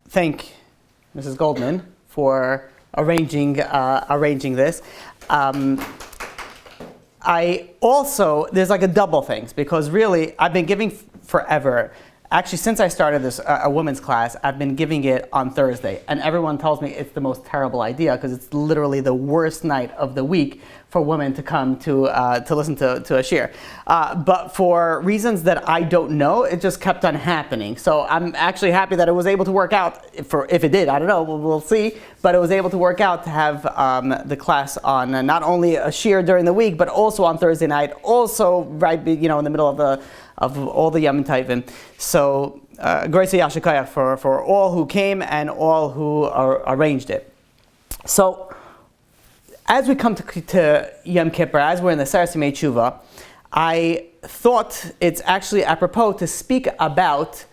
thank Mrs. Goldman for arranging this. I also, there's like a double things, because really I've been giving forever. Actually, since I started this a women's class, I've been giving it on Thursday, and everyone tells me it's the most terrible idea because it's literally the worst night of the week for women to come to listen to a shir. But for reasons that I don't know, it just kept on happening. So I'm actually happy that it was able to work out. If it did, I don't know, we'll see. But it was able to work out to have the class on not only a shir during the week, but also on Thursday night, also right, in the middle of all the Yom Tovim. So, Groise Yashikayach for all who came and all who arranged it. So, as we come to Yom Kippur, as we're in the Seres Yemei Tshuva, I thought it's actually apropos to speak about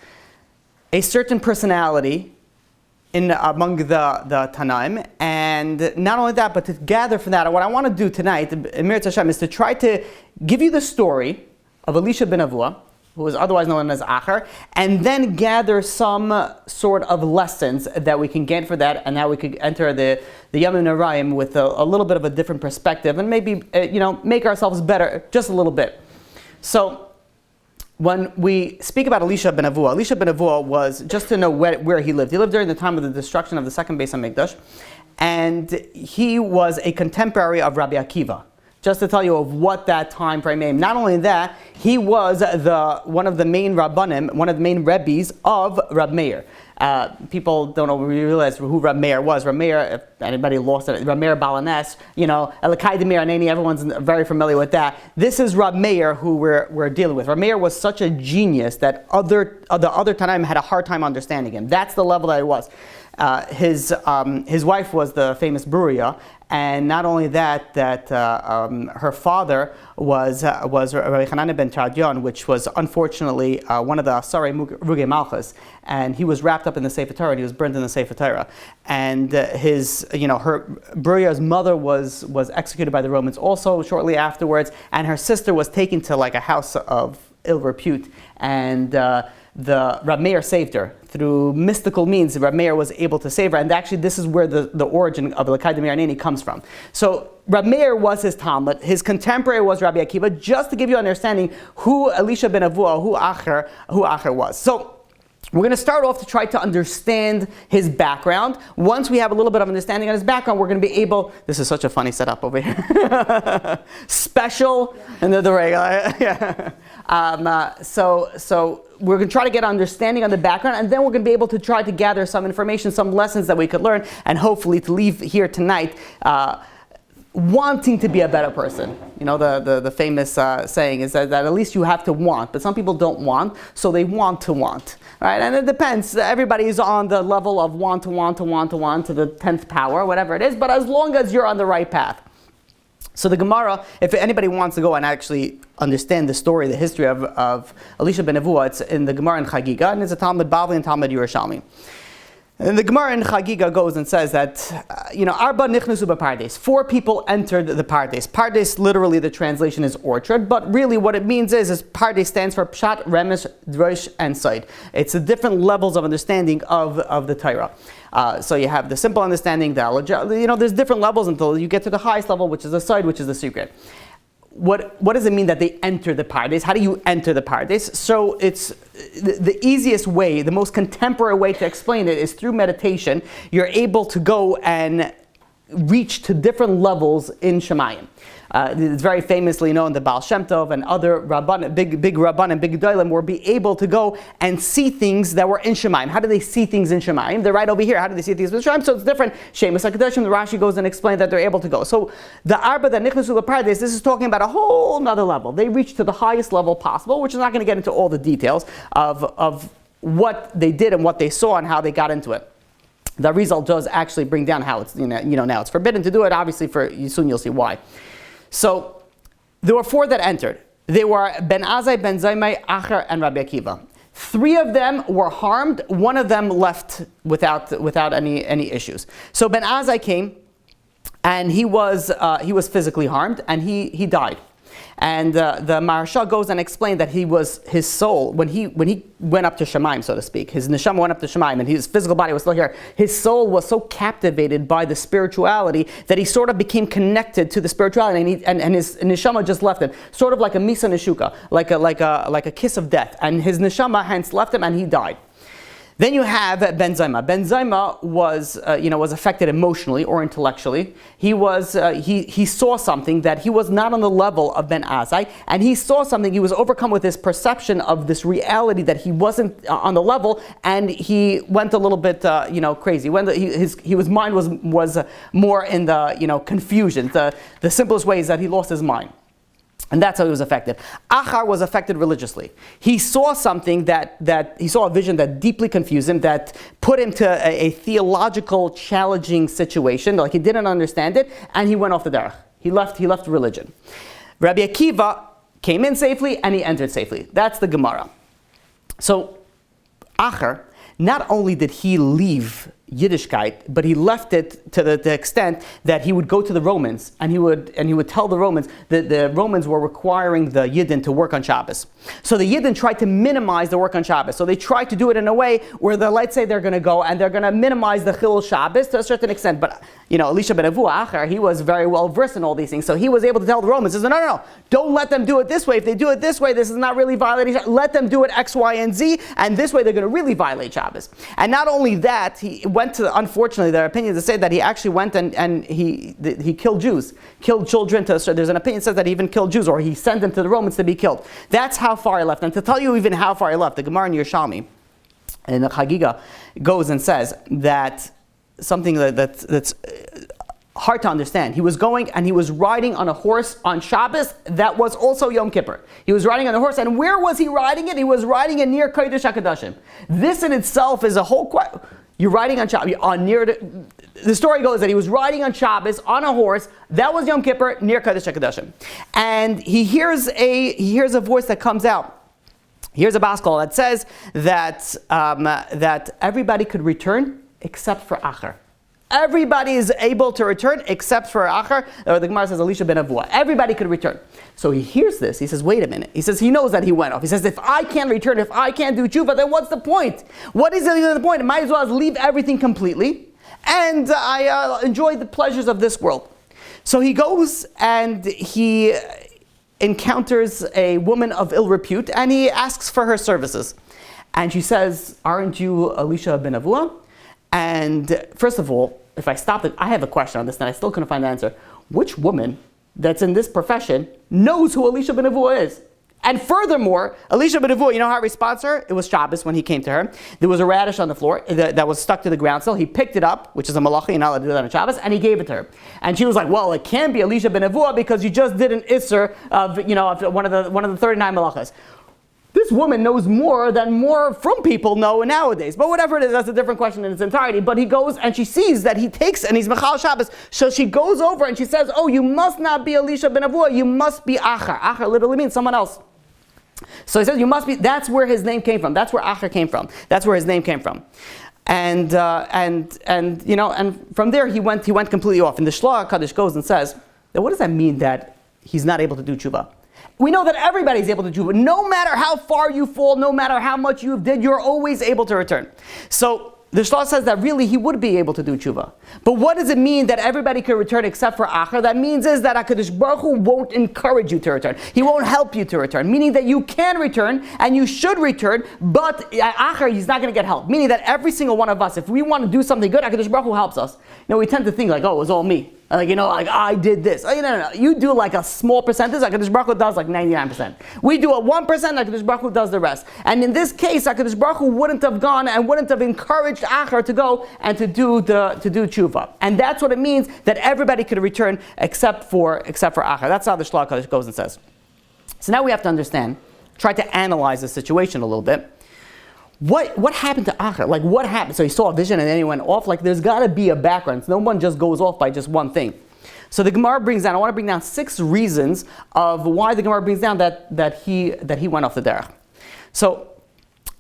a certain personality among the Tanaim, and not only that, but to gather from that. And what I want to do tonight, Emir Hashem, is to try to give you the story of Elisha ben Avua, who was otherwise known as Acher, and then gather some sort of lessons that we can gain for that, and how we could enter the Yom Noraim with a little bit of a different perspective, and maybe make ourselves better just a little bit. So, when we speak about Elisha ben Avua was, just to know where he lived. He lived during the time of the destruction of the second Beis HaMikdash, and he was a contemporary of Rabbi Akiva. Just to tell you of what that time frame made. Not only that, he was one of the main Rabbanim, one of the main Rebbes of Rab Meir. People don't realize who Rab Meir was. Rab Meir, if anybody lost it, Rab Meir Balanes, Elikai Demir Anani, everyone's very familiar with that. This is Rab Meir who we're dealing with. Rab Meir was such a genius that the other Tanaim had a hard time understanding him. That's the level that it was. His wife was the famous Bruria, and not only that her father was Rabbi Hanani ben Tardion, which was unfortunately one of the Asarei Rugei Malchus, and he was wrapped up in the Sefer Torah, and he was burned in the Sefer Torah. And her Bruria's mother was executed by the Romans also shortly afterwards, and her sister was taken to like a house of ill repute, and the Rab Meir saved her. Through mystical means, Rab Meir was able to save her, and actually this is where the origin of Elikai Demir Anani comes from. So Rab Meir was his Talmud, his contemporary was Rabbi Akiva, just to give you an understanding who Elisha ben Avua, who Acher was. So we're going to start off to try to understand his background. Once we have a little bit of understanding on his background, we're going to be able, this is such a funny setup over here, special, and the regular, yeah. So we're going to try to get understanding on the background, and then we're going to be able to try to gather some information, some lessons that we could learn, and hopefully to leave here tonight wanting to be a better person. The famous saying is that at least you have to want, but some people don't want, so they want to want. Right? And it depends. Everybody is on the level of want to the 10th power, whatever it is, but as long as you're on the right path. So the Gemara, if anybody wants to go and actually understand the story, the history of Elisha ben Avua, it's in the Gemara in Chagiga, and it's a Talmud Bavli and Talmud Yerushalmi. And the Gemara in Chagiga goes and says that, Arba nichnusu b'pardes. 4 people entered the pardes. Pardes, literally the translation is orchard, but really what it means is pardes stands for pshat, remesh, drosh, and side. It's the different levels of understanding of the Torah. So you have the simple understanding, there's different levels until you get to the highest level, which is the side, which is the secret. What does it mean that they enter the pardes? How do you enter the pardes? So it's the easiest way, the most contemporary way to explain it is through meditation. You're able to go and reach to different levels in Shemayim. It's very famously known that Baal Shem Tov and other Rabban, big Rabban, big Gedolim were be able to go and see things that were in Shemayim. How do they see things in Shemayim? They're right over here. How do they see things in Shemayim? So it's different. Shemus HaKadoshim, the Rashi goes and explains that they're able to go. So the Arba that Nichnasu L'Pardes, this is talking about a whole nother level. They reach to the highest level possible, which is not going to get into all the details of what they did and what they saw and how they got into it. The result does actually bring down how it's, now it's forbidden to do it. Obviously, soon you'll see why. So, there were 4 that entered. They were Ben Azai, Ben Zaimai, Acher, and Rabbi Akiva. 3 of them were harmed. 1 of them left without any issues. So Ben Azai came, and he was physically harmed, and he died. And the Maharsha goes and explained that his soul, when he went up to Shemaim, so to speak, his neshama went up to Shemaim and his physical body was still here, his soul was so captivated by the spirituality that he sort of became connected to the spirituality, and his neshama just left him, sort of like a misa neshuka, like a kiss of death, and his neshama hence left him and he died. Then you have Benzema. Benzema was affected emotionally or intellectually. He saw something that he was not on the level of Ben Azai, and he saw something. He was overcome with this perception of this reality that he wasn't on the level, and he went a little bit crazy. When his mind was more in the confusion. The simplest way is that he lost his mind. And that's how he was affected. Achar was affected religiously. He saw something that he saw a vision that deeply confused him, that put him to a theological challenging situation, like he didn't understand it, and he went off the derech. He left religion. Rabbi Akiva came in safely and he entered safely. That's the Gemara. So Achar, not only did he leave Yiddishkeit, but he left it to the extent that he would go to the Romans and he would tell the Romans that the Romans were requiring the Yidden to work on Shabbos. So the Yidden tried to minimize the work on Shabbos. So they tried to do it in a way where let's say they're going to go and they're going to minimize the Chilul Shabbos to a certain extent. But Elisha ben Avua Achar, he was very well versed in all these things. So he was able to tell the Romans, no, don't let them do it this way. If they do it this way, this is not really violating Shabbos. Let them do it X, Y, and Z, and this way they're going to really violate Shabbos. And not only that, he went to, unfortunately, there are opinions that say that he actually went and he killed Jews, killed children. There's an opinion that says that he even killed Jews, or he sent them to the Romans to be killed. That's how far he left. And to tell you even how far he left, the Gemara in Yerushalmi, in the Chagiga, goes and says that something that's hard to understand. He was going and he was riding on a horse on Shabbos that was also Yom Kippur. He was riding on a horse, and where was he riding it? He was riding it near Kodesh HaKadoshim. This in itself is a whole question. You're riding on Shabbos, the story goes that he was riding on Shabbos on a horse, that was Yom Kippur, near Kodesh HaKadoshim. And he hears a voice that comes out. Here's a baskol that says that everybody could return except for Achar. Everybody is able to return except for Achar. Or the Gemara says Elisha ben Avua. Everybody could return. So he hears this. He says, wait a minute. He says he knows that he went off. He says, if I can't return, if I can't do tshuva, then what's the point? What is the point? I might as well leave everything completely, and I enjoy the pleasures of this world. So he goes and he encounters a woman of ill repute, and he asks for her services. And she says, aren't you Elisha ben Avua? And first of all, if I stopped it, I have a question on this, and I still couldn't find the answer. Which woman that's in this profession knows who Elisha ben Avua is? And furthermore, Elisha ben Avua, you know how he responds to her? It was Shabbos when he came to her. There was a radish on the floor that was stuck to the ground still. He picked it up, which is a malacha, you're not allowed to do that on Shabbos, and he gave it to her. And she was like, well, it can't be Elisha ben Avua because you just did an isser of one of the 39 malachas. This woman knows more than more from people know nowadays. But whatever it is, that's a different question in its entirety. But he goes and she sees that he takes and he's Mechal Shabbos. So she goes over and she says, oh, you must not be Elisha ben Avua, you must be Achar. Achar literally means someone else. So he says, you must be, that's where his name came from. That's where Achar came from. That's where his name came from. And from there he went completely off. And the Shloah HaKadosh goes and says, now what does that mean that he's not able to do tshuva? We know that everybody's able to do tshuva. No matter how far you fall, no matter how much you did, you're always able to return. So the Shloah says that really he would be able to do tshuva. But what does it mean that everybody can return except for Achar? That means is that HaKadosh Baruch Hu won't encourage you to return. He won't help you to return. Meaning that you can return and you should return, but Achar, he's not going to get help. Meaning that every single one of us, if we want to do something good, HaKadosh Baruch Hu helps us. We tend to think like, oh, it was all me. I did this. No. You do like a small percentage, HaKadosh Baruch Hu does like 99%. We do a 1%, HaKadosh Baruch Hu does the rest. And in this case, HaKadosh Baruch Hu wouldn't have gone and wouldn't have encouraged Achar to go and to do tshuva. And that's what it means that everybody could return except for Achar. That's how the Shloah HaKadosh goes and says. So now we have to understand, try to analyze the situation a little bit. What happened to Achar? Like what happened? So he saw a vision and then he went off. Like there's got to be a background. No one just goes off by just one thing. So the Gemara brings down, I want to bring down 6 reasons of why the Gemara brings down that he went off the derech. So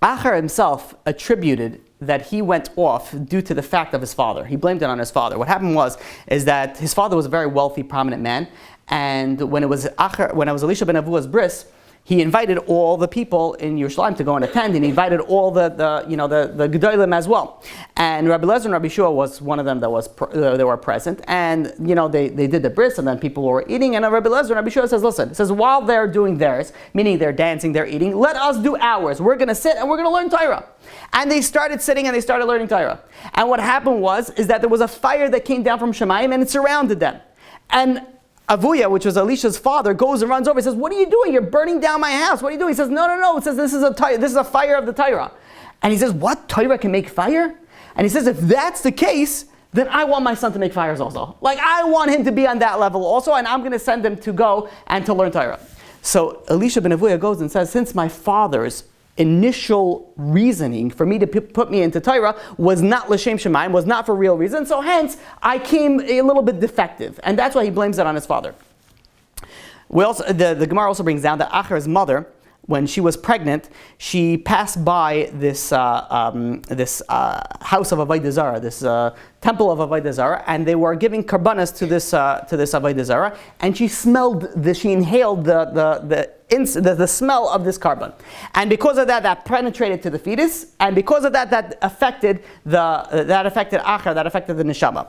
Achar himself attributed that he went off due to the fact of his father. He blamed it on his father. What happened is that his father was a very wealthy, prominent man, And when it was Elisha ben Avua's bris, he invited all the people in Yerushalayim to go and attend, and he invited all the Gedolim as well. And Rabbi Lezer and Rabbi Shua was one of them that were present. And they did the bris, and then people were eating. And Rabbi Lezer and Rabbi Shua says, while they're doing theirs, meaning they're dancing, they're eating, let us do ours. We're going to sit and we're going to learn Torah. And they started sitting and they started learning Torah. And what happened is that there was a fire that came down from Shemayim and it surrounded them. And Avuya, which was Elisha's father, goes and runs over. He says, "What are you doing? You're burning down my house. What are you doing?" He says, "No. It says this is a fire of the Torah." And he says, "What? Torah can make fire?" And he says, "If that's the case, then I want my son to make fires also. Like, I want him to be on that level also, and I'm going to send him to go and to learn Torah." So Elisha ben Avuya goes and says, since my father's initial reasoning for me to put me into Torah was not l'shem shemayim, was not for real reason, so hence I came a little bit defective, and that's why he blames it on his father. The Gemara also brings down that Achar's mother, when she was pregnant, she passed by this house of Avodah Zarah, this temple of Avodah Zarah, and they were giving karbanas to this Avodah Zarah, and she inhaled the smell of this carbon, and because of that penetrated to the fetus, and because of that affected Achar, that affected the neshama.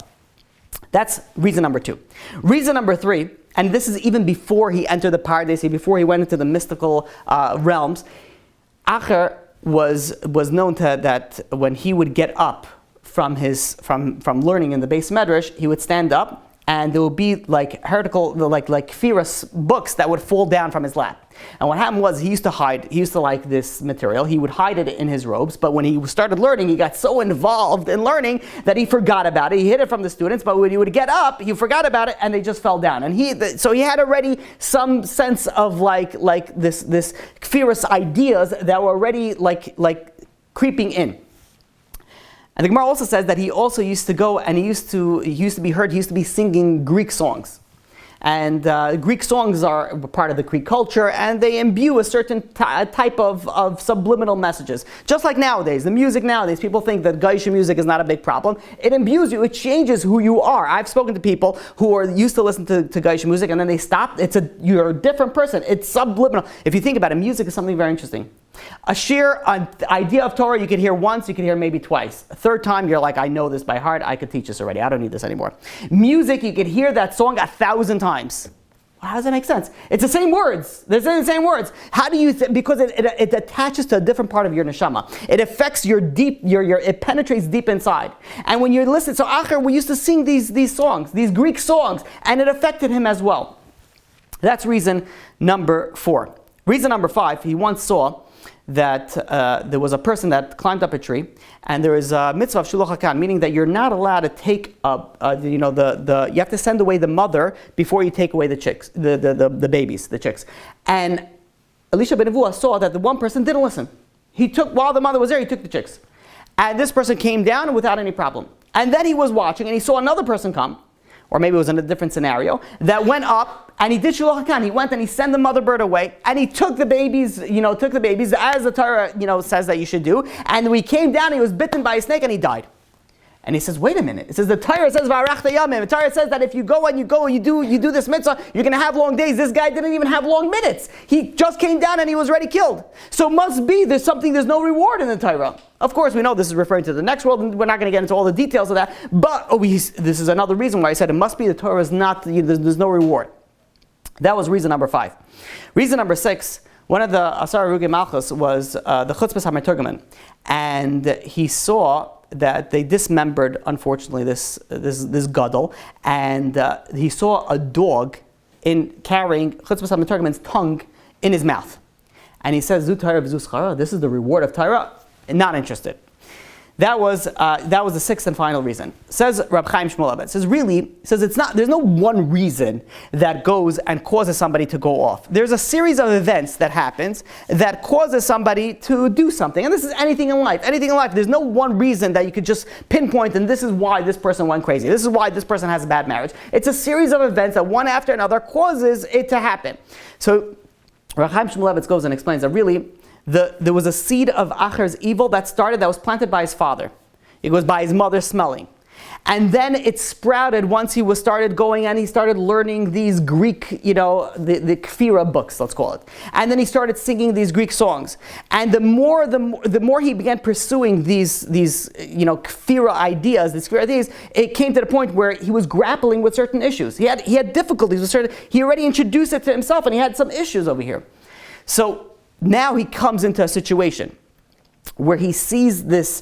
That's reason number 2. Reason number 3, and this is even before he entered the paradise, before he went into the mystical realms. Achar was known that when he would get up from learning in the Beis Medrash, he would stand up, and there would be like Kfiras books that would fall down from his lap. And what happened was he used to like this material. He would hide it in his robes, but when he started learning, he got so involved in learning that he forgot about it. He hid it from the students, but when he would get up, he forgot about it, and they just fell down. And so he had already some sense of like this Kfiras ideas that were already like creeping in. And the Gemara also says that he also used to go and he used to be singing Greek songs. And Greek songs are part of the Greek culture, and they imbue a certain type of subliminal messages. Just like nowadays, the music nowadays, people think that Geisha music is not a big problem. It imbues you, it changes who you are. I've spoken to people who are used to listen to Geisha music, and then they stop. You're a different person. It's subliminal. If you think about it, music is something very interesting. A sheer idea of Torah you can hear once, you can hear maybe twice. A third time you're like, I know this by heart, I could teach this already, I don't need this anymore. Music, you could hear that song 1,000 times. Well, how does that make sense? It's the same words. They're saying the same words. How do you because it attaches to a different part of your neshama. It affects your deep, it penetrates deep inside. And when you listen, so Achar, we used to sing these songs, these Greek songs, and it affected him as well. That's reason number 4. Reason number 5, he once saw that there was a person that climbed up a tree, and there is a mitzvah of shuluch hakan, meaning that you're not allowed to take up, you have to send away the mother before you take away the chicks, the babies, the chicks. And Elisha ben Avuah saw that the one person didn't listen. While the mother was there, he took the chicks. And this person came down without any problem. And then he was watching, and he saw another person come, or maybe it was in a different scenario, that went up, and he did shuluch hakan. He went and he sent the mother bird away, and he took the babies, as the Torah, says that you should do. And when he came down, he was bitten by a snake, and he died. And he says, wait a minute. It says the Torah says v'arachta yamim. The Torah says that if you do this mitzvah, you're going to have long days. This guy didn't even have long minutes. He just came down and he was already killed. So must be there's no reward in the Torah. Of course, we know this is referring to the next world, and we're not going to get into all the details of that. But this is another reason why I said it must be the Torah is not. There's no reward. That was reason number 5. Reason number 6. One of the Asar Rugi Malchus was the Chutzpah HaMeturgaman, and he saw that they dismembered, unfortunately, this gadol, and he saw a dog carrying Chutzpah HaMeturgaman's tongue in his mouth, and he says, "Zu Torah v'zu schara." This is the reward of Torah. Not interested. That was the 6th and final reason. Says Rab Chaim Shmulevitz. There's no one reason that goes and causes somebody to go off. There's a series of events that happens that causes somebody to do something. And this is anything in life. There's no one reason that you could just pinpoint, and this is why this person went crazy. This is why this person has a bad marriage. It's a series of events that one after another causes it to happen. So Rab Chaim Shmulevitz goes and explains that really, there was a seed of Achar's evil that was planted by his father. It was by his mother smelling. And then it sprouted once he started going and he started learning these Greek, the Kfira books, let's call it. And then he started singing these Greek songs. And the more he began pursuing these Kfira ideas, it came to the point where he was grappling with certain issues. He had difficulties with he already introduced it to himself and he had some issues over here. So now he comes into a situation where he sees this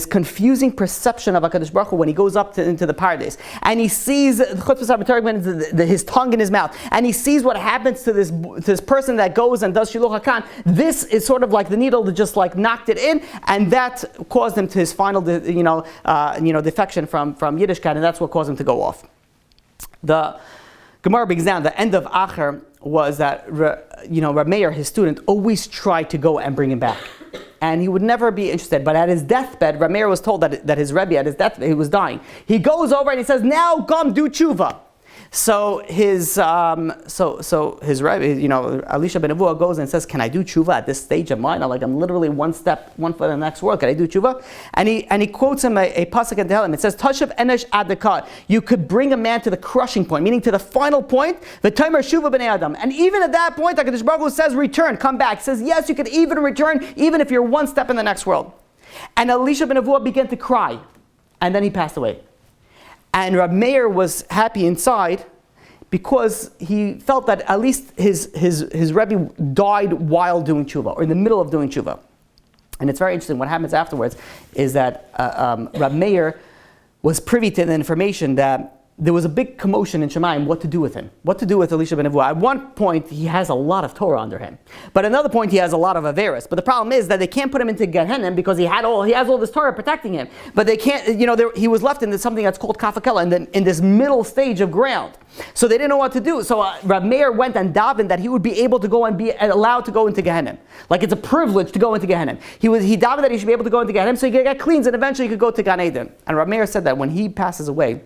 confusing perception of HaKadosh Baruch Hu when he goes up into the paradise. And he sees his tongue in his mouth. And he sees what happens to this person that goes and does Shiluch HaKan. This is sort of like the needle that just like knocked it in, and that caused him to his final defection from Yiddishkeit, and that's what caused him to go off. The Gemara brings down the end of Acher was that Reb Meir, his student, always tried to go and bring him back. And he would never be interested. But at his deathbed, Reb Meir was told that his Rebbe, at his deathbed, he was dying. He goes over and he says, now come do tshuva. So his Rebbe, Elisha ben Nevuah goes and says, can I do tshuva at this stage of mine? I'm literally one foot in the next world. Can I do tshuva? And he quotes him a pasuk in Tehillim. It says, Tashav enesh adakah. You could bring a man to the crushing point, meaning to the final point, v'tomer shuva b'nei adam. And even at that point, HaKadosh Baruch Hu says, return, come back. He says, yes, you could even return, even if you're one step in the next world. And Elisha ben Nevuah began to cry. And then he passed away. And Reb Meir was happy inside because he felt that at least his Rebbe died while doing tshuva, or in the middle of doing tshuva. And it's very interesting. What happens afterwards is that Reb Meir was privy to the information that there was a big commotion in Shemayim what to do with him, what to do with Elisha ben Nevuah. At one point, he has a lot of Torah under him. But at another point, he has a lot of Averis. But the problem is that they can't put him into Gehenna because he has all this Torah protecting him. But they can't, he was left in something that's called Kafakela, in this middle stage of ground. So they didn't know what to do. So Reb Meir went and davened that he would be able to go and be allowed to go into Gehenna. Like it's a privilege to go into Gehenna. He davened that he should be able to go into Gehenna so he could get cleansed and eventually he could go to Gan Eden. And Reb Meir said that when he passes away,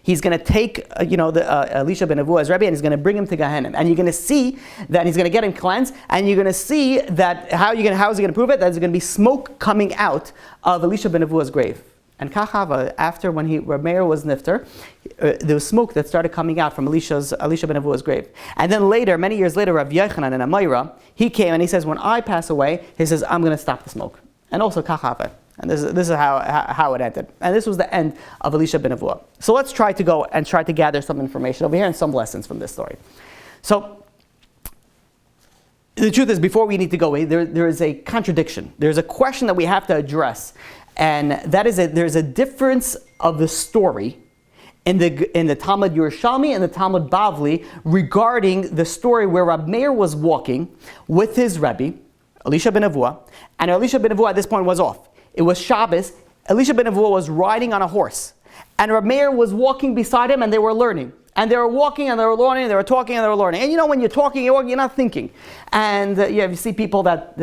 he's going to take, Elisha ben Nevuah as Rebbe, and he's going to bring him to Gehenna. And you're going to see that he's going to get him cleansed, and you're going to see that how is he going to prove it? That there's going to be smoke coming out of Elisha ben Nevuah's grave. And Kachava, after when Reb Meir was nifter, there was smoke that started coming out from Elisha ben Nevuah's grave. And then later, many years later, Rav Yochanan and Amayra, he came and he says, when I pass away, he says, I'm going to stop the smoke. And also Kachava. And this is how it ended. And this was the end of Elisha ben Nevuah. So let's try to go and try to gather some information over here and some lessons from this story. So the truth is, before we need to go, there is a contradiction. There's a question that we have to address. And that is there's a difference of the story in the Talmud Yerushalmi and the Talmud Bavli regarding the story where Reb Meir was walking with his Rebbe, Elisha ben Nevuah, and Elisha ben Nevuah at this point was off. It was Shabbos. Elisha ben Nevuah was riding on a horse. And Reb Meir was walking beside him and they were learning. And they were walking and they were learning, they were talking and they were learning. And when you're talking, you're not thinking. And you see people that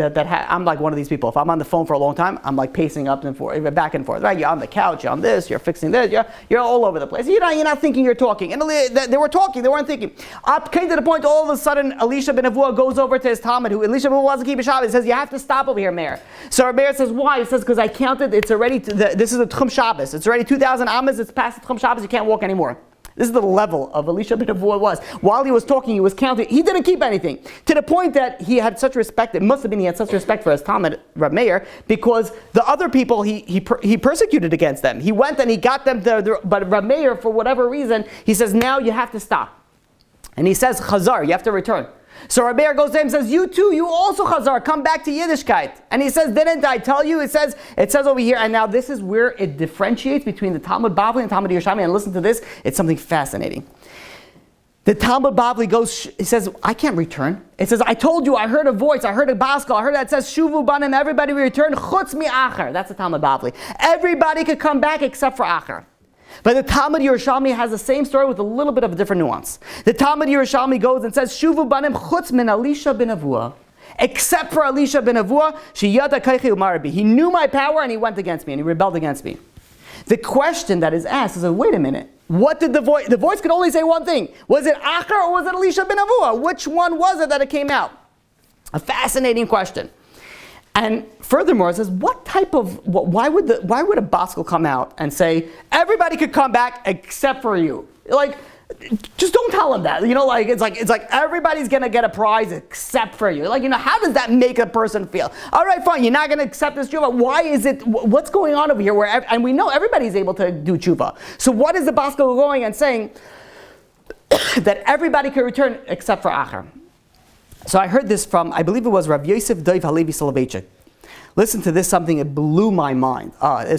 I'm like one of these people. If I'm on the phone for a long time, I'm like pacing up and forth, back and forth. Right? You're on the couch, you're on this, you're fixing this, you're all over the place. You're not thinking, you're talking. And they were talking, they weren't thinking. Up came to the point, all of a sudden, Elisha ben Nevuah goes over to his Talmud, who Elisha ben Nevuah wasn't keeping Shabbos. He says, you have to stop over here, Meir. So Meir says, why? He says, because I counted, it's already, this is a Tchum Shabbos. It's already 2,000 Amas, it's past the Tchum Shabbos, you can't walk anymore. This is the level of Elisha ben Nevuah was. While he was talking, he was counting. He didn't keep anything. To the point that he had such respect, it must have been he had such respect for his Talmud, Reb Meir, because the other people, he persecuted against them. He went and he got them, but Reb Meir, for whatever reason, he says, now you have to stop. And he says, Chazar, you have to return. So Reb Meir goes to him and says, you too, you also Chazar, come back to Yiddishkeit. And he says, didn't I tell you? It says over here, and now this is where it differentiates between the Talmud Bavli and Talmud Yerushalmi. And listen to this, it's something fascinating. The Talmud Bavli goes, he says, I can't return. It says, I told you, I heard a voice, I heard a baskal, I heard that says, Shuvu banim, everybody will return, chutz mi acher. That's the Talmud Bavli. Everybody could come back except for acher. But the Talmud Yerushalmi has the same story with a little bit of a different nuance. The Talmud Yerushalmi goes and says, Shuvu banim chutz min Elisha ben Nevuah. Except for Elisha ben Nevuah, sheyada kaichi umarabi. He knew my power and he went against me and he rebelled against me. The question that is asked is, wait a minute. What did the voice could only say one thing. Was it Acher or was it Elisha ben Nevuah? Which one was it that it came out? A fascinating question. And furthermore, it says, why would a Baskel come out and say, everybody could come back except for you? Like, just don't tell him that. It's like everybody's gonna get a prize except for you. How does that make a person feel? All right, fine, you're not gonna accept this tshuva. Why is it? What's going on over here? And we know everybody's able to do tshuva. So what is the Baskel going and saying that everybody can return except for Acher? So I heard this from, I believe it was Rav Yosef Dov Halevi Soloveitchik. Listen to this, something that blew my mind.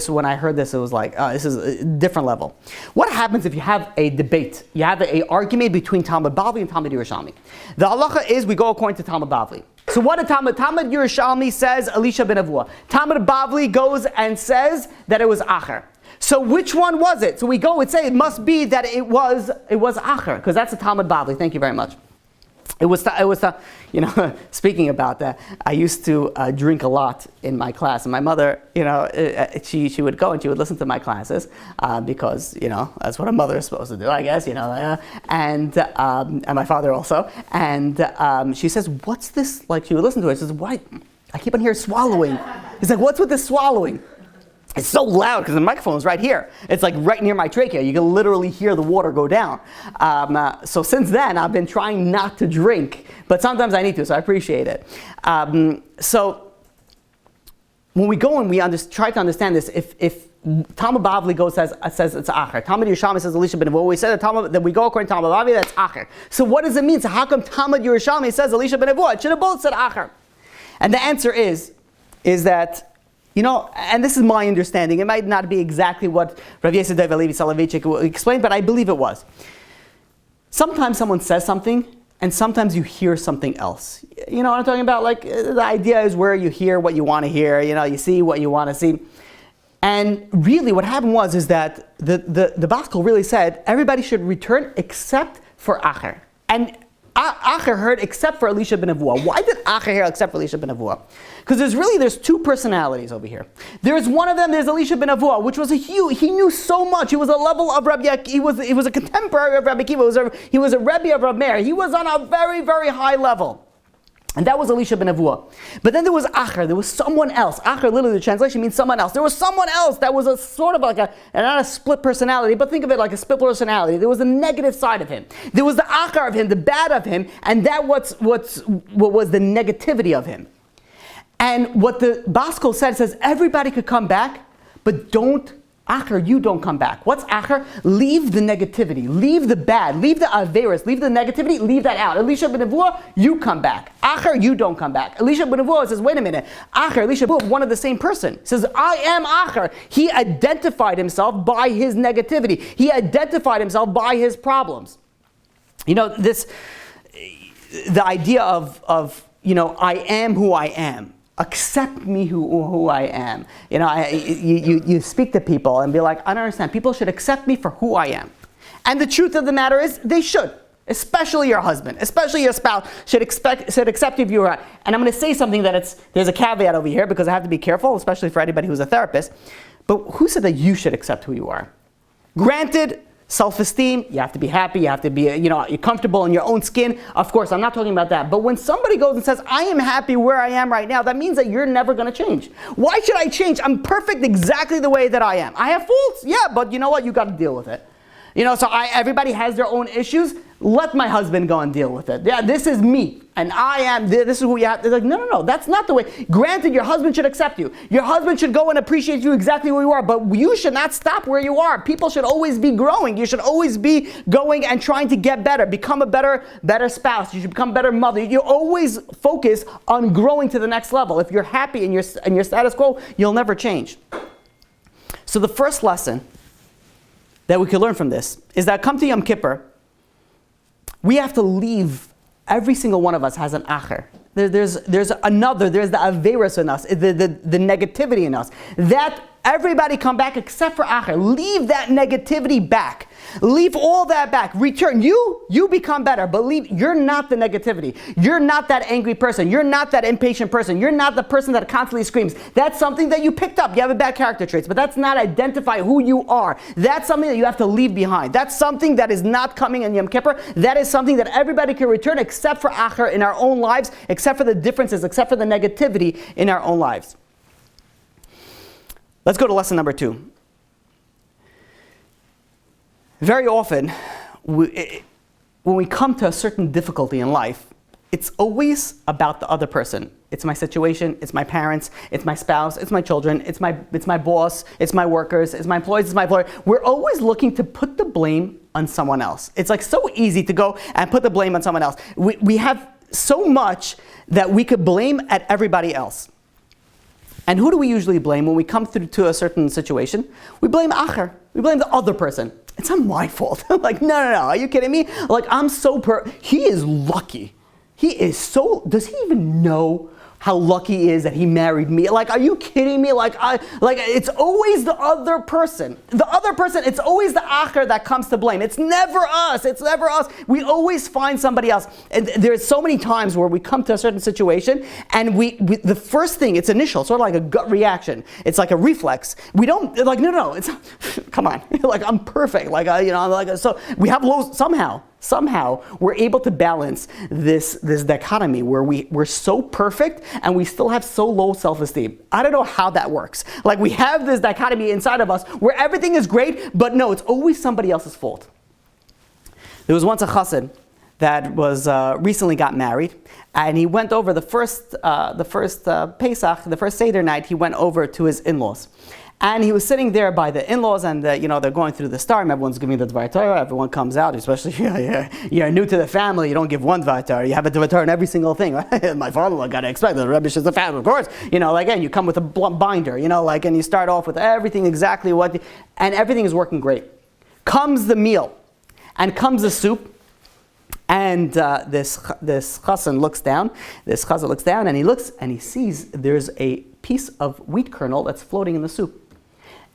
When I heard this, it was like, this is a different level. What happens if you have a debate? You have an argument between Talmud Bavli and Talmud Yerushalmi. The halacha is we go according to Talmud Bavli. So what did Talmud Yerushalmi says, Elisha ben Avua. Talmud Bavli goes and says that it was Acher. So which one was it? So we go and say it must be that it was Acher, because that's the Talmud Bavli. Thank you very much. It was, speaking about that, I used to drink a lot in my class, and my mother, she would go and she would listen to my classes because, that's what a mother is supposed to do, I guess, and my father also. And she says, "What's this?" Like, she would listen to it. She says, "Why? I keep on hearing swallowing." He's like, "What's with this swallowing?" It's so loud because the microphone is right here. It's like right near my trachea. You can literally hear the water go down. So since then, I've been trying not to drink, but sometimes I need to, so I appreciate it. So when we go and we try to understand this, if Talmud Bavli says it's Acher, Talmud Yerushalmi says Elisha ben Avua, we said that we go according to Talmud Bavli, that's Acher. So what does it mean? So how come Talmud Yerushalmi says Elisha ben Avua? It should have both said Acher. And the answer is that, and this is my understanding. It might not be exactly what Rav Yosef Dov Halevi Soloveitchik explained, but I believe it was. Sometimes someone says something, and sometimes you hear something else. You know what I'm talking about? Like, the idea is where you hear what you want to hear. You see what you want to see. And really, what happened is that the Baskel really said everybody should return except for Acher. And Acher heard except for Elisha ben Avua. Why did Acher hear except for Elisha ben Avua? Because there's two personalities over here. There's one of them, there's Elisha ben Avua, which was he knew so much. He was a level of Rabbi, he was a contemporary of Rabbi Kiva, he was a Rebbe of Rabbi Meir. He was on a very, very high level. And that was Elisha ben Avua. But then there was Acher, there was someone else. Acher, literally the translation means someone else. There was someone else that was a sort of like not a split personality, but think of it like a split personality. There was a negative side of him. There was the Acher of him, the bad of him, and that what was the negativity of him. And what the Baskel says everybody could come back, but don't Acher, you don't come back. What's Acher? Leave the negativity, leave the bad, leave the averis, leave the negativity, leave that out. Elisha ben Avua, you come back. Acher, you don't come back. Elisha ben Avua says, wait a minute. Acher, Elisha ben Avua, one of the same person. He says, I am Acher. He identified himself by his negativity. He identified himself by his problems. The idea of I am who I am. Accept me who I am. You speak to people and be like, I don't understand. People should accept me for who I am. And the truth of the matter is, they should. Especially your husband, especially your spouse should accept you if you are. And I'm going to say something there's a caveat over here because I have to be careful, especially for anybody who's a therapist. But who said that you should accept who you are? Granted, self-esteem, you have to be happy, you have to be, you're comfortable in your own skin. Of course, I'm not talking about that. But when somebody goes and says, I am happy where I am right now, that means that you're never going to change. Why should I change? I'm perfect exactly the way that I am. I have faults, yeah, but you know what? You got to deal with it. Everybody has their own issues. Let my husband go and deal with it. Yeah, this is me, and I am, this is who you have. They're like, no, that's not the way. Granted, your husband should accept you. Your husband should go and appreciate you exactly where you are, but you should not stop where you are. People should always be growing. You should always be going and trying to get better, become a better spouse. You should become a better mother. You always focus on growing to the next level. If you're happy in your status quo, you'll never change. So the first lesson that we can learn from this is that come to Yom Kippur, we have to leave. Every single one of us has an Acher. There's the Averis in us, the negativity in us. That Everybody come back except for Acher. Leave that negativity back. Leave all that back. Return. You become better. Believe you're not the negativity. You're not that angry person. You're not that impatient person. You're not the person that constantly screams. That's something that you picked up. You have a bad character traits, but that's not identify who you are. That's something that you have to leave behind. That's something that is not coming in Yom Kippur. That is something that everybody can return except for Acher in our own lives, except for the differences, except for the negativity in our own lives. Let's go to lesson number 2. Very often, when we come to a certain difficulty in life, it's always about the other person. It's my situation, it's my parents, it's my spouse, it's my children, it's my boss, it's my workers, it's my employees, it's my employer. We're always looking to put the blame on someone else. It's like so easy to go and put the blame on someone else. We have so much that we could blame at everybody else. And who do we usually blame when we come through to a certain situation? We blame Acher. We blame the other person. It's not my fault. Like, no, are you kidding me? Like, he is lucky. He is so, does he even know how lucky he is that he married me? Like, are you kidding me? Like it's always the other person. The other person, it's always the Acher that comes to blame. It's never us. It's never us. We always find somebody else. And there's so many times where we come to a certain situation and we the first thing, it's initial, sort of like a gut reaction. It's like a reflex. We don't, like, no, it's, come on. Like, I'm perfect. Like, so we have low, somehow we're able to balance this dichotomy where we're so perfect and we still have so low self-esteem. I don't know how that works. Like, we have this dichotomy inside of us where everything is great, but no, it's always somebody else's fault. There was once a chassid that was recently got married, and he went over the first Pesach, the first Seder night, he went over to his in-laws. And he was sitting there by the in-laws, and they're going through the star. Everyone's giving the Dvar Torah. Everyone comes out, especially you're new to the family. You don't give one Dvar Torah. You have a Dvar Torah in every single thing. Right? My father-in-law got to expect the Rebbe is the family, of course. And you come with a binder. And you start off with everything exactly and everything is working great. Comes the meal, and comes the soup, and this chassan looks down. This chassan looks down, and he looks, and he sees there's a piece of wheat kernel that's floating in the soup.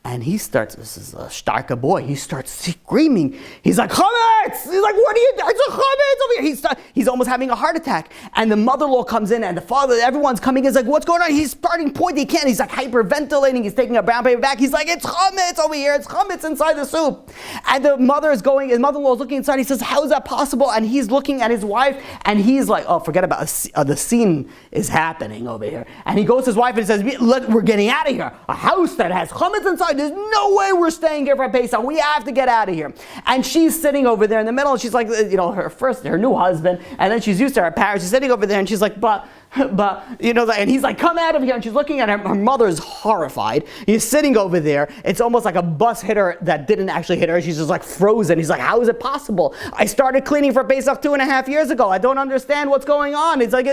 And he starts, this is a starka boy, he starts screaming. He's like, chametz! He's like, what are you doing? It's a chametz over here. He's almost having a heart attack. And the mother-in-law comes in, and the father, everyone's coming in. He's like, what's going on? He's starting pointing, he can't. He's like hyperventilating. He's taking a brown paper back. He's like, it's chametz over here. It's chametz inside the soup. And the mother-in-law is looking inside. He says, how is that possible? And he's looking at his wife, and he's like, oh, forget about the scene is happening over here. And he goes to his wife and says, we're getting out of here. A house that has chametz inside, there's no way we're staying here for Pesach. We have to get out of here. And she's sitting over there in the middle, and she's like, her new husband, and then she's used to her parents. She's sitting over there, and she's like, but, and he's like, come out of here. And she's looking at her. Her mother's horrified. He's sitting over there. It's almost like a bus hit her that didn't actually hit her. She's just like frozen. He's like, how is it possible? I started cleaning for Pesach 2.5 years ago. I don't understand what's going on. It's like,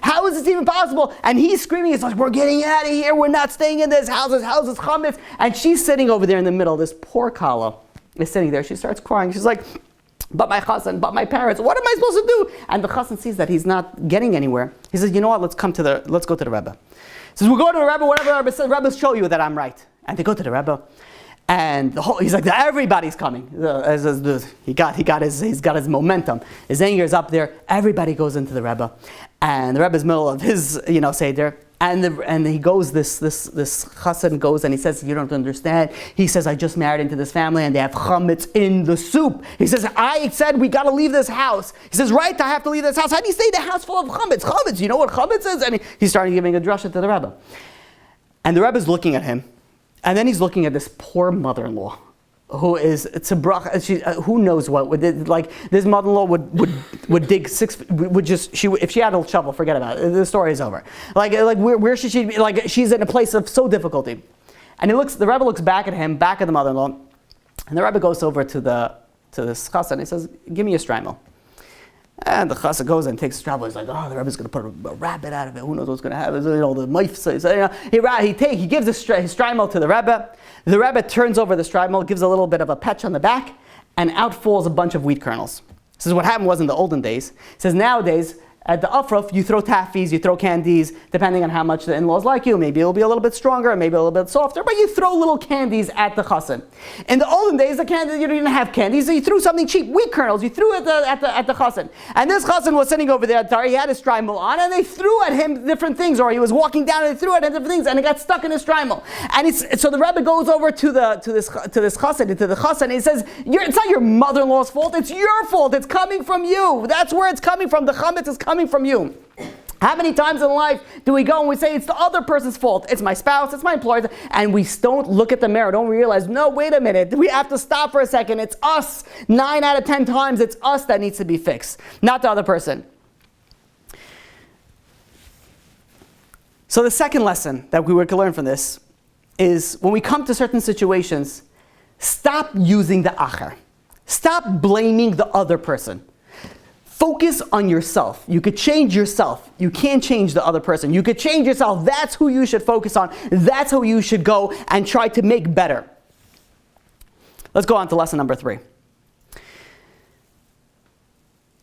how is this even possible? And he's screaming. He's like, we're getting out of here. We're not staying in this house. This house is chametz. And she's sitting over there in the middle. This poor Kala is sitting there. She starts crying. She's like, but my chassan, but my parents, what am I supposed to do? And the chassan sees that he's not getting anywhere. He says, you know what, let's go to the Rebbe. He says, we'll go to the Rebbe, whatever the Rebbe says, Rebbe show you that I'm right. And they go to the Rebbe. And he's like, everybody's coming. He's got his momentum. His anger is up there. Everybody goes into the Rebbe. And the Rebbe's middle of his, Seder. And he goes, this chassan goes and he says, you don't understand. He says, I just married into this family and they have chametz in the soup. He says, I said we got to leave this house. He says, right, I have to leave this house. How do you say the house full of chametz? Chametz, you know what chametz is? And he's starting giving a drasha to the Rebbe. And the Rebbe's looking at him. And then he's looking at this poor mother-in-law, who is who knows what this mother-in-law would dig if she had a shovel, forget about it. The story is over. Where should she be? Like, she's in a place of so difficulty. And the Rebbe looks back at him, back at the mother-in-law, and the Rebbe goes over to this chassan and he says, give me a shtreimel. And the chassan goes and takes a shtreimel. He's like, oh, the Rebbe's going to put a rabbit out of it. Who knows what's going to happen? The mice. He gives his shtreimel to the Rebbe. The Rebbe turns over the shtreimel, gives a little bit of a patch on the back, and out falls a bunch of wheat kernels. This is what happened was in the olden days. He says nowadays, At the Afraf, you throw taffies, you throw candies, depending on how much the in-laws like you. Maybe it'll be a little bit stronger, maybe a little bit softer, but you throw little candies at the chassan. In the olden days, the candy, you didn't have candies, so you threw something cheap, wheat kernels, you threw at the chassan. And this chassan was sitting over there, he had his shtreimel on, and they threw at him different things, or he was walking down and they threw at him different things, and it got stuck in his shtreimel. And so the Rebbe goes over to this chassan, into the chassan, and he says, it's not your mother-in-law's fault, it's your fault, it's coming from you. That's where it's coming from, the chametz is coming from you. How many times in life do we go and we say it's the other person's fault? It's my spouse, it's my employer, and we don't look at the mirror, don't realize, no, wait a minute, we have to stop for a second. It's us. 9 out of 10 times it's us that needs to be fixed, not the other person. So the second lesson that we were to learn from this is when we come to certain situations, stop using the acher. Stop blaming the other person. Focus on yourself. You could change yourself. You can't change the other person. You could change yourself. That's who you should focus on. That's who you should go and try to make better. Let's go on to lesson number 3.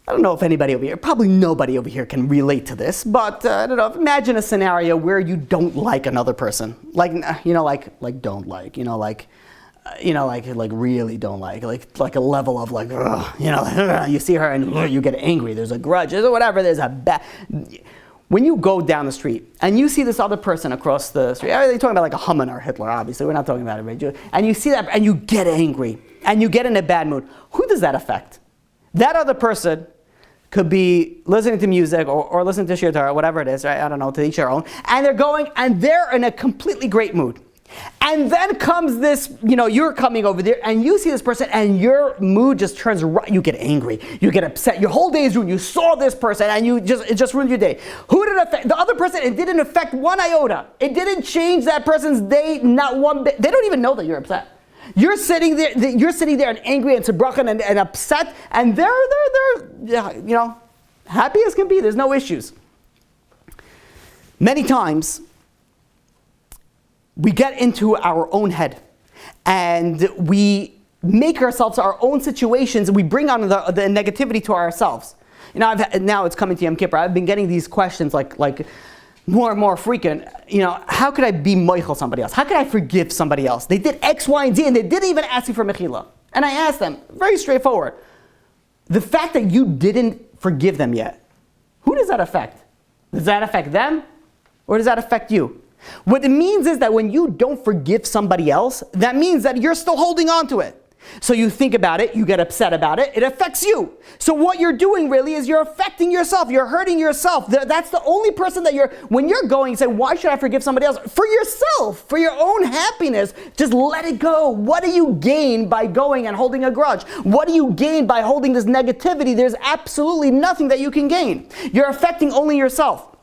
I don't know if anybody over here, probably nobody over here can relate to this, but I don't know, imagine a scenario where you don't like another person. Like don't like, like really don't like a level of like, ugh, you see her and you get angry, there's a grudge, or whatever, there's a bad. When you go down the street and you see this other person across the street, they're talking about like a Haman or Hitler, obviously, we're not talking about it, right? And you see that and you get angry and you get in a bad mood. Who does that affect? That other person could be listening to music or listening to Shir Torah, whatever it is, right? I don't know, to each their own. And they're in a completely great mood. And then comes this, you're coming over there and you see this person and your mood just turns right. You get angry, you get upset, your whole day is ruined. You saw this person and it just ruined your day. Who did it affect? The other person, it didn't affect one iota. It didn't change that person's day, not one bit. They don't even know that you're upset. You're sitting there and angry and tzibrochen and upset, and they're happy as can be. There's no issues. Many times, we get into our own head, and we make ourselves our own situations, and we bring on the negativity to ourselves. Now it's coming to Yom Kippur. I've been getting these questions like more and more frequent. How could I be moichel somebody else? How could I forgive somebody else? They did X, Y, and Z, and they didn't even ask me for mechila. And I asked them, very straightforward, the fact that you didn't forgive them yet, who does that affect? Does that affect them, or does that affect you? What it means is that when you don't forgive somebody else, that means that you're still holding on to it. So you think about it, you get upset about it, it affects you. So what you're doing really is you're affecting yourself, you're hurting yourself. That's the only person that when you're going, say, why should I forgive somebody else? For yourself, for your own happiness, just let it go. What do you gain by going and holding a grudge? What do you gain by holding this negativity? There's absolutely nothing that you can gain. You're affecting only yourself.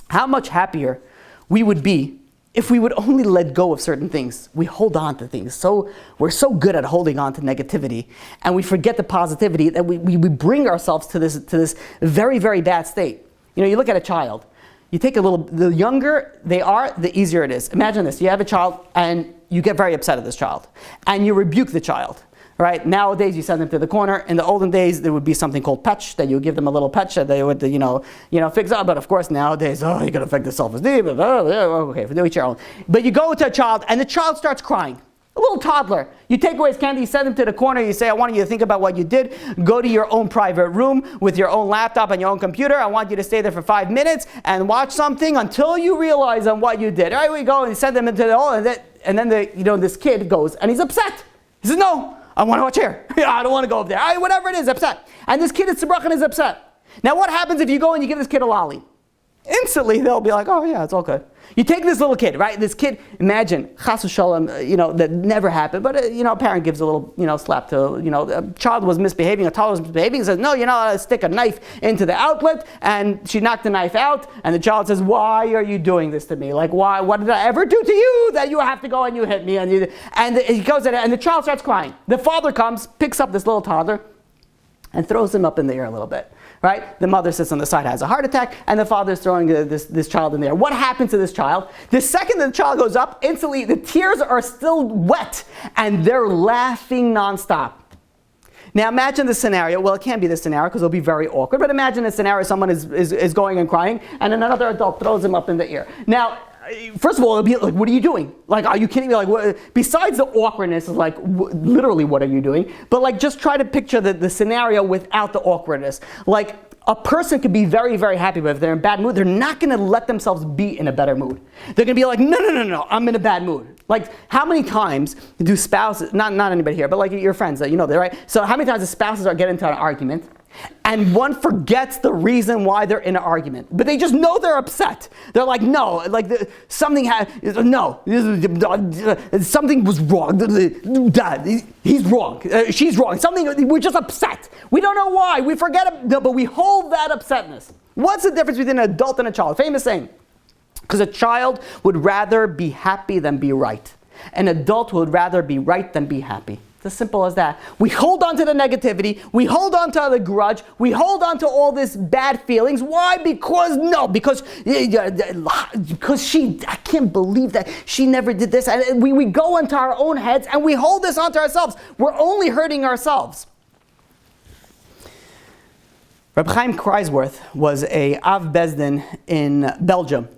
How much happier we would be if we would only let go of certain things. We hold on to things. So we're so good at holding on to negativity, and we forget the positivity that we bring ourselves to this very, very bad state. You look at a child. You take the younger they are, the easier it is. Imagine this. You have a child and you get very upset at this child, and you rebuke the child. Right? Nowadays, you send them to the corner. In the olden days, there would be something called patch, that you would give them a little patch that they would, fix up. But of course, nowadays, you're going to affect the self-esteem. Okay, do each your own. But you go to a child, and the child starts crying. A little toddler. You take away his candy, you send him to the corner, you say, I want you to think about what you did. Go to your own private room with your own laptop and your own computer. I want you to stay there for 5 minutes and watch something until you realize on what you did. All right, we go and send them into the hall, and then this kid goes, and he's upset. He says, no, I want to watch here. I don't want to go up there. Whatever it is, upset. And this kid is tzibroch and is upset. Now what happens if you go and you give this kid a lolly? Instantly they'll be like, oh yeah, it's all good. You take this little kid, right? This kid, imagine, chas v'shalom, that never happened, but a parent gives a little, slap to, a child was misbehaving, a toddler was misbehaving, says, no, you're not allowed to stick a knife into the outlet, and she knocked the knife out, and the child says, why are you doing this to me? Like, why? What did I ever do to you that you have to go and you hit me? And he goes in, and the child starts crying. The father comes, picks up this little toddler, and throws him up in the air a little bit. Right? The mother sits on the side, has a heart attack, and the father is throwing this child in there. What happens to this child? The second that the child goes up, instantly the tears are still wet, and they're laughing nonstop. Now imagine the scenario. Well, it can't be this scenario because it'll be very awkward. But imagine a scenario: someone is going and crying, and another adult throws him up in the ear. Now, first of all, it'll be like, "What are you doing? Like, are you kidding me? Like, what? Besides the awkwardness, is like, literally, what are you doing? But like, just try to picture the scenario without the awkwardness. Like, a person could be very, very happy, but if they're in a bad mood, they're not going to let themselves be in a better mood. They're going to be like, no, I'm in a bad mood. Like, how many times do spouses, not anybody here, but like your friends that you know, right? So how many times do spouses get into an argument, and one forgets the reason why they're in an argument, but they just know they're upset. They're like, no, like something was wrong. Dad, he's wrong. She's wrong. We're just upset. We don't know why. We forget it, no, but we hold that upsetness. What's the difference between an adult and a child? Famous saying. Because a child would rather be happy than be right. An adult would rather be right than be happy. It's as simple as that. We hold on to the negativity. We hold on to the grudge. We hold on to all this bad feelings. Why? Because she, I can't believe that she never did this. And we go into our own heads and we hold this onto ourselves. We're only hurting ourselves. Reb Chaim Kreisworth was a Av Bezdin in Belgium.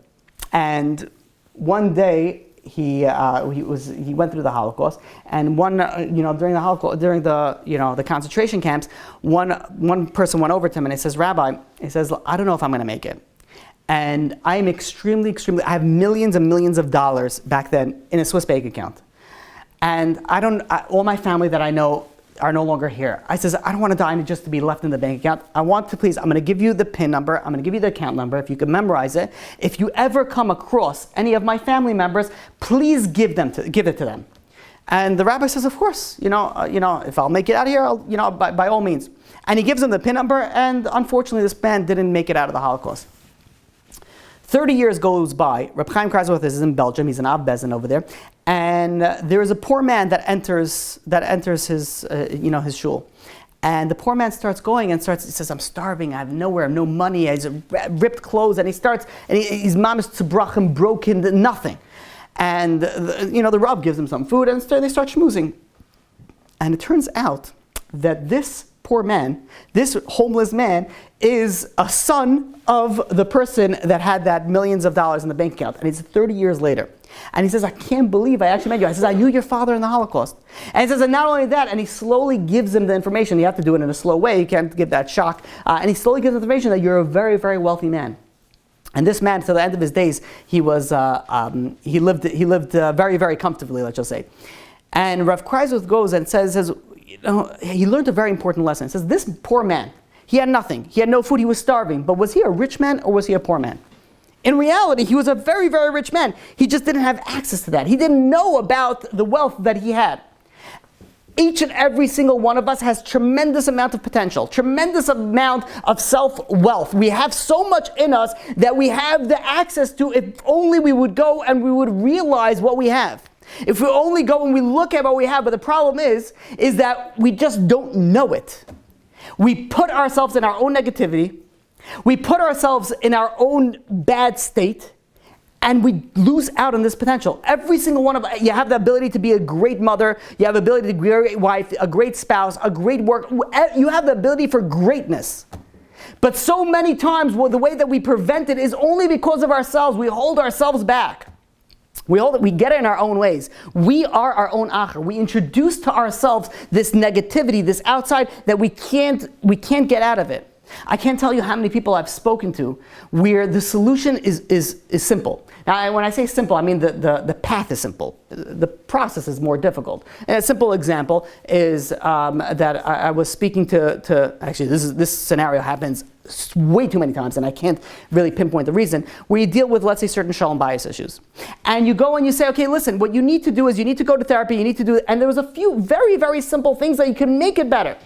And one day, he went through the Holocaust, and during the Holocaust, during the concentration camps, one person went over to him and he says, Rabbi, he says, I don't know if I'm going to make it, and I am extremely, I have millions and millions of dollars back then in a Swiss bank account, and all my family that I know are no longer here. I says, I don't want to die just to be left in the bank account. I'm going to give you the PIN number. I'm going to give you the account number. If you can memorize it. If you ever come across any of my family members, please give it to them. And the rabbi says, of course, if I'll make it out of here, by all means. And he gives them the PIN number, and unfortunately this man didn't make it out of the Holocaust. 30 years goes by. Reb Chaim Kreisworth is in Belgium. He's an Av Bezdin over there. And there is a poor man that enters his shul. And the poor man starts going he says, I'm starving, I have nowhere, no money, he has ripped clothes, and his mom is tzbrachim, broken, nothing. And the Rav gives him some food, and they start schmoozing. And it turns out that this poor man, this homeless man, is a son of the person that had that millions of dollars in the bank account. And it's 30 years later. And he says, I can't believe I actually met you. I says, I knew your father in the Holocaust. And he says, and not only that, and he slowly gives him the information. You have to do it in a slow way. You can't give that shock. And he slowly gives the information that you're a very, very wealthy man. And this man, till the end of his days, he lived very, very comfortably, let's just say. And Rav Kreisworth goes and says, he learned a very important lesson. He says, this poor man, he had nothing. He had no food. He was starving. But was he a rich man or was he a poor man? In reality, he was a very, very rich man. He just didn't have access to that. He didn't know about the wealth that he had. Each and every single one of us has tremendous amount of potential, tremendous amount of self-wealth. We have so much in us that we have the access to if only we would go and we would realize what we have. If we only go and we look at what we have, but the problem is that we just don't know it. We put ourselves in our own negativity. We put ourselves in our own bad state, and we lose out on this potential. Every single one of us, you have the ability to be a great mother, you have the ability to be a great wife, a great spouse, a great work. You have the ability for greatness. But so many times, the way that we prevent it is only because of ourselves. We hold ourselves back. We get it in our own ways. We are our own acher. We introduce to ourselves this negativity, this outside, that we can't get out of it. I can't tell you how many people I've spoken to where the solution is simple. Now, when I say simple, I mean the path is simple. The process is more difficult. And a simple example is that I was speaking to actually this scenario happens way too many times, and I can't really pinpoint the reason, where you deal with, let's say, certain shalom bias issues. And you go and you say, okay, listen, what you need to do is you need to go to therapy, you need to do, and there was a few very, very simple things that you can make it better.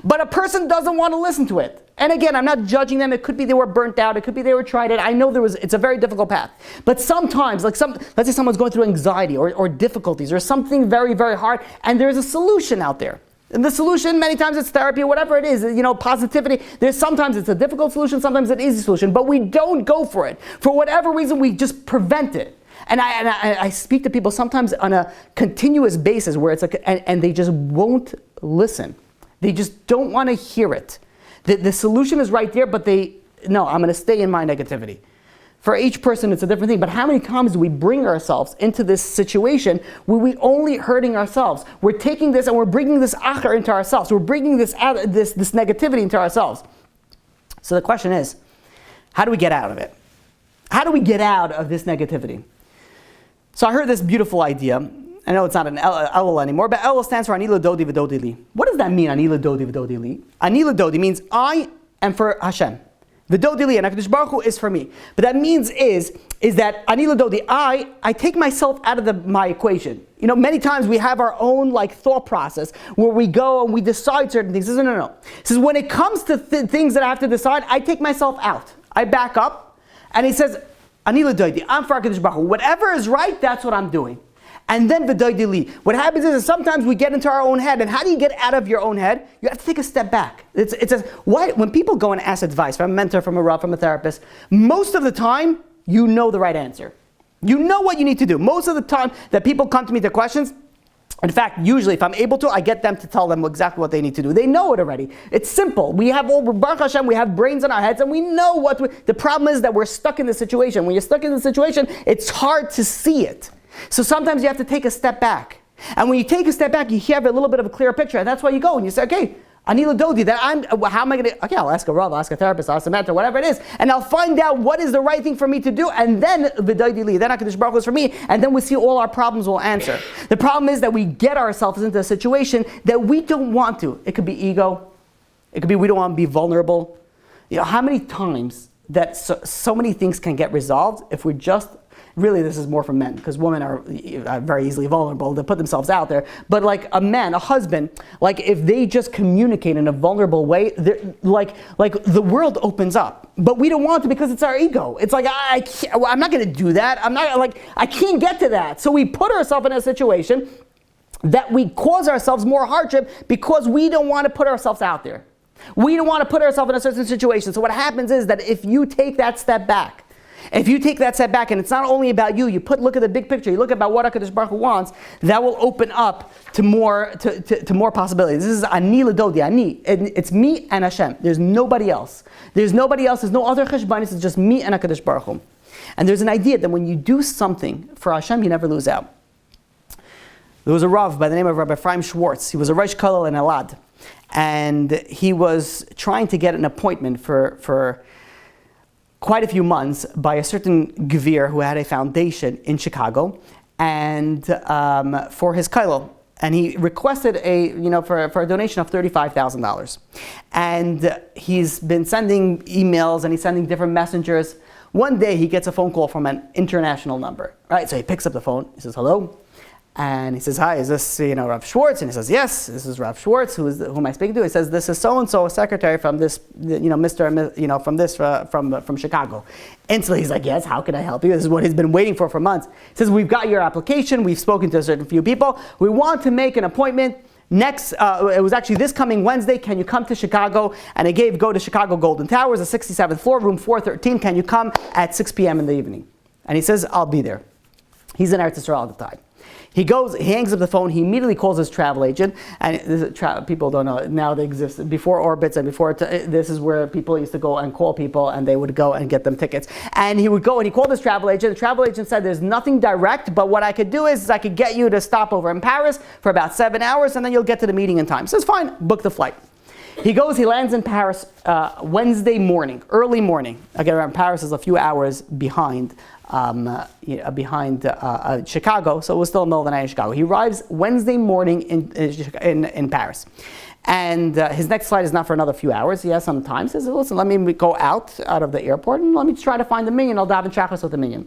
But a person doesn't want to listen to it. And again, I'm not judging them. It could be they were burnt out. It could be they were tried it. I know it's a very difficult path. But sometimes, let's say someone's going through anxiety or difficulties or something very, very hard, and there's a solution out there. And the solution, many times it's therapy or whatever it is, positivity. Sometimes it's a difficult solution, sometimes it's an easy solution, but we don't go for it. For whatever reason, we just prevent it. And I speak to people sometimes on a continuous basis where it's like, and they just won't listen. They just don't want to hear it. The solution is right there, but no, I'm going to stay in my negativity. For each person, it's a different thing. But how many times do we bring ourselves into this situation where we're only hurting ourselves? We're taking this and we're bringing this achar into ourselves. We're bringing this negativity into ourselves. So the question is, how do we get out of it? How do we get out of this negativity? So I heard this beautiful idea. I know it's not an Elul anymore, but Elul stands for Ani L'Dodi V'Dodi Li. What does that mean, Ani L'Dodi V'Dodi Li? Ani L'Dodi means I am for Hashem. V'Dodi Li, and HaKadosh Baruch Hu is for me. But that means is that Ani L'Dodi, I take myself out of my equation. You know, many times we have our own thought process where we go and we decide certain things. He says, no. He says, when it comes to things that I have to decide, I take myself out. I back up, and he says, Ani L'Dodi, I'm for HaKadosh Baruch Hu. Whatever is right, that's what I'm doing. And then v'doidi li. What happens is sometimes we get into our own head. And how do you get out of your own head? You have to take a step back. When people go and ask advice from a mentor, from a Rav, from a therapist, most of the time, you know the right answer. You know what you need to do. Most of the time that people come to me to questions, in fact, usually if I'm able to, I get them to tell them exactly what they need to do. They know it already. It's simple. We have Baruch Hashem, we have brains in our heads, and we know the problem is that we're stuck in the situation. When you're stuck in the situation, it's hard to see it. So sometimes you have to take a step back. And when you take a step back, you have a little bit of a clearer picture. And that's why you go and you say, okay, Ani L'Dodi, how am I going to, okay, I'll ask a Rav, I'll ask a therapist, I'll ask a mentor, whatever it is. And I'll find out what is the right thing for me to do. And then, v'doidi li, then HaKadosh Baruch Hu is for me. And then we see all our problems will answer. The problem is that we get ourselves into a situation that we don't want to. It could be ego. It could be we don't want to be vulnerable. You know, how many times that so many things can get resolved if we just, really this is more for men, because women are very easily vulnerable, they put themselves out there. But like a man, a husband, like if they just communicate in a vulnerable way, like the world opens up. But we don't want to because it's our ego. It's like, I'm not going to do that. I can't get to that. So we put ourselves in a situation that we cause ourselves more hardship because we don't want to put ourselves out there. We don't want to put ourselves in a certain situation. So what happens is that if you take that step back, and it's not only about you, look at the big picture, you look about what HaKadosh Baruch Hu wants, that will open up to more possibilities. This is Ani L'Dodi, Ani. It's me and Hashem. There's nobody else. There's no other cheshbonis, it's just me and HaKadosh Baruch Hu. And there's an idea that when you do something for Hashem, you never lose out. There was a Rav by the name of Rabbi Ephraim Schwartz. He was a Rosh Kollel in Elad. And he was trying to get an appointment for quite a few months by a certain Gvir who had a foundation in Chicago, and for his kollel. And he requested for a donation of $35,000. And he's been sending emails and he's sending different messengers. One day he gets a phone call from an international number, right? So he picks up the phone, he says, hello. And he says, hi, is this, Rav Schwartz? And he says, yes, this is Rav Schwartz. Who am I speaking to? He says, this is so-and-so, a secretary from this, from Chicago. Instantly, he's like, yes, how can I help you? This is what he's been waiting for months. He says, we've got your application. We've spoken to a certain few people. We want to make an appointment next, it was actually this coming Wednesday. Can you come to Chicago? And go to Chicago Golden Towers, the 67th floor, room 413. Can you come at 6 p.m. in the evening? And he says, I'll be there. He's in Eretz Yisrael at the time. He goes, he hangs up the phone, he immediately calls his travel agent, and people don't know, now they exist. Before Orbitz and before, this is where people used to go and call people, and they would go and get them tickets. And he would go and he called his travel agent. The travel agent said, there's nothing direct, but what I could do is I could get you to stop over in Paris for about 7 hours, and then you'll get to the meeting in time. He says, fine, book the flight. He goes, he lands in Paris Wednesday morning, early morning. Again, Paris is a few hours behind Chicago, so it was still in the middle of the night in Chicago. He arrives Wednesday morning in Paris. And his next flight is not for another few hours. He has some time. He says, listen, let me go out of the airport and let me try to find the minyan. I'll daven shachas with the minyan.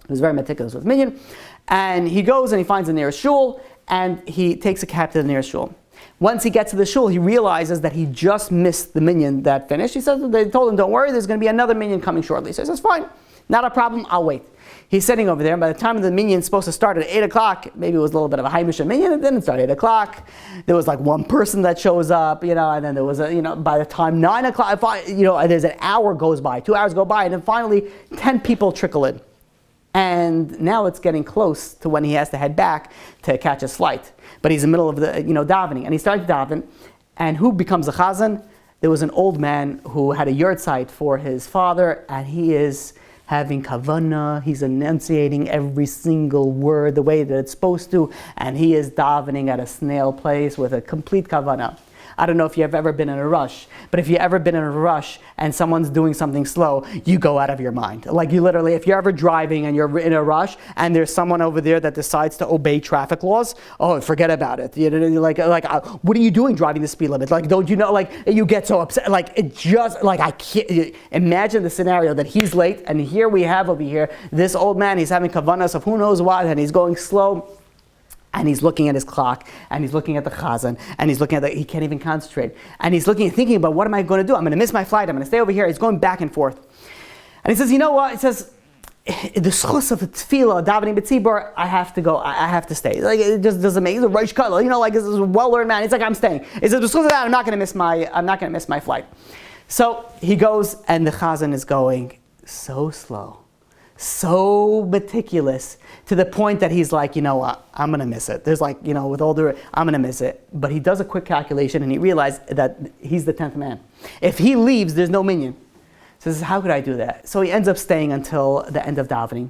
He was very meticulous with minyan. And he goes and he finds the nearest shul, and he takes a cab to the nearest shul. Once he gets to the shul, he realizes that he just missed the minyan that finished. He says, they told him, don't worry, there's going to be another minyan coming shortly. So he says, fine, not a problem, I'll wait. He's sitting over there, and by the time the minyan's supposed to start at 8 o'clock, maybe it was a little bit of a Haimisha minyan, it didn't start at 8 o'clock. There was like one person that shows up, and then there was by the time 9 o'clock, there's an hour goes by, 2 hours go by, and then finally 10 people trickle in. And now it's getting close to when he has to head back to catch his flight. But he's in the middle of the, davening. And he started to daven. And who becomes a chazan? There was an old man who had a yard site for his father, and he is having kavanah, he's enunciating every single word the way that it's supposed to, and he is davening at a snail pace with a complete kavanah. I don't know if you've ever been in a rush, but if you've ever been in a rush and someone's doing something slow, you go out of your mind. Like you literally, if you're ever driving and you're in a rush and there's someone over there that decides to obey traffic laws, oh, forget about it. You're like, what are you doing driving the speed limit? Like, don't you know, like, you get so upset. Like, it just, like, I can't, imagine the scenario that he's late and here we have over here, this old man, he's having kavanas of who knows what and he's going slow. And he's looking at his clock, and he's looking at the chazan, and he's looking at he can't even concentrate. And he's thinking about what am I going to do? I'm going to miss my flight. I'm going to stay over here. He's going back and forth. And he says, you know what? He says, the schus of tefillah, davening b'tzibur, I have to go. I have to stay. Like it just doesn't make. He's a Rosh Kala, like this is a well-learned man. He's like, I'm staying. He says, because of that, I'm not going to miss my flight. So he goes, and the chazan is going so slow, so meticulous, to the point that he's like, you know what, I'm going to miss it. There's like, with all the, I'm going to miss it. But he does a quick calculation and he realized that he's the 10th man. If he leaves, there's no minyan. So he says, how could I do that? So he ends up staying until the end of davening.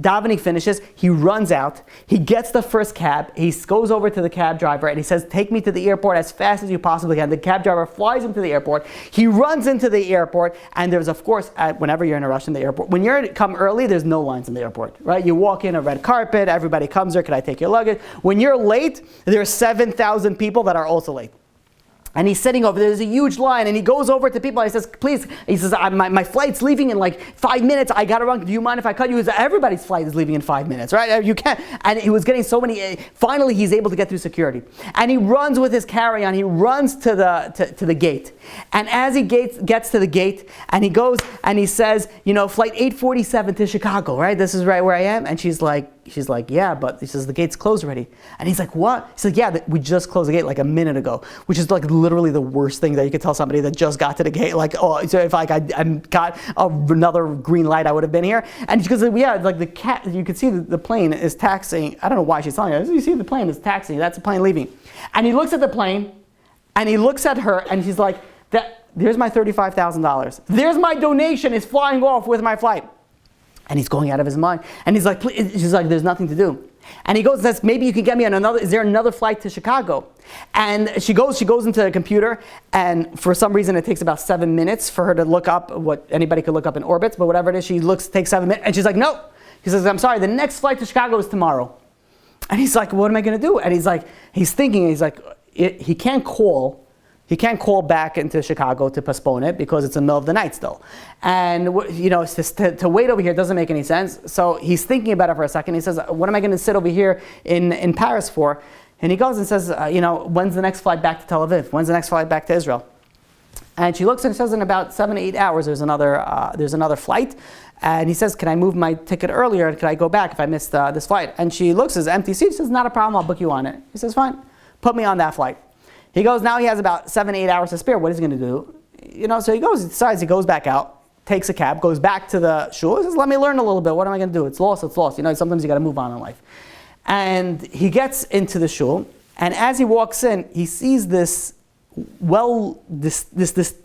Davening finishes, he runs out, he gets the first cab, he goes over to the cab driver and he says, take me to the airport as fast as you possibly can. The cab driver flies him to the airport, he runs into the airport, and there's of course, whenever you're in a rush in the airport, when you come early, there's no lines in the airport, right? You walk in a red carpet, everybody comes there, can I take your luggage? When you're late, there's 7,000 people that are also late. And he's sitting over there, there's a huge line, and he goes over to people and he says, please, he says, my flight's leaving in like 5 minutes, I gotta run, do you mind if I cut you? He says, everybody's flight is leaving in 5 minutes, right? You can't. And he was getting so many, finally he's able to get through security. And he runs with his carry-on, he runs to the gate. And as he gets to the gate, and he goes and he says, flight 847 to Chicago, right? This is right where I am. And she's like, yeah, but he says, the gate's closed already. And he's like, what? He said, yeah, we just closed the gate like a minute ago, which is like literally the worst thing that you could tell somebody that just got to the gate. Like, oh, so if I got another green light, I would have been here. And she goes, yeah, like the cat, you could see the plane is taxiing. I don't know why she's telling you. You see the plane is taxiing. That's the plane leaving. And he looks at the plane, and he looks at her, and she's like, there's my $35,000. There's my donation. It's flying off with my flight. And he's going out of his mind. And he's like, she's like, there's nothing to do. And he goes and says, maybe you can get me on is there another flight to Chicago? And she goes into the computer, and for some reason it takes about 7 minutes for her to look up what anybody could look up in orbits, but whatever it is, takes 7 minutes, and she's like, no. He says, I'm sorry, the next flight to Chicago is tomorrow. And he's like, what am I going to do? And he's thinking, he can't call back into Chicago to postpone it because it's in the middle of the night still. And, it's just to wait over here doesn't make any sense. So he's thinking about it for a second. He says, what am I going to sit over here in Paris for? And he goes and says, when's the next flight back to Tel Aviv? When's the next flight back to Israel? And she looks and says, in about 7 to 8 hours, there's another flight. And he says, can I move my ticket earlier? Can I go back if I missed this flight? And she looks at his empty seat. She says, not a problem. I'll book you on it. He says, fine. Put me on that flight. He goes, now he has about 7 to 8 hours to spare. What is he going to do? So he decides he goes back out, takes a cab, goes back to the shul. He says, let me learn a little bit. What am I going to do? It's lost. Sometimes you got to move on in life. And he gets into the shul, and as he walks in, he sees this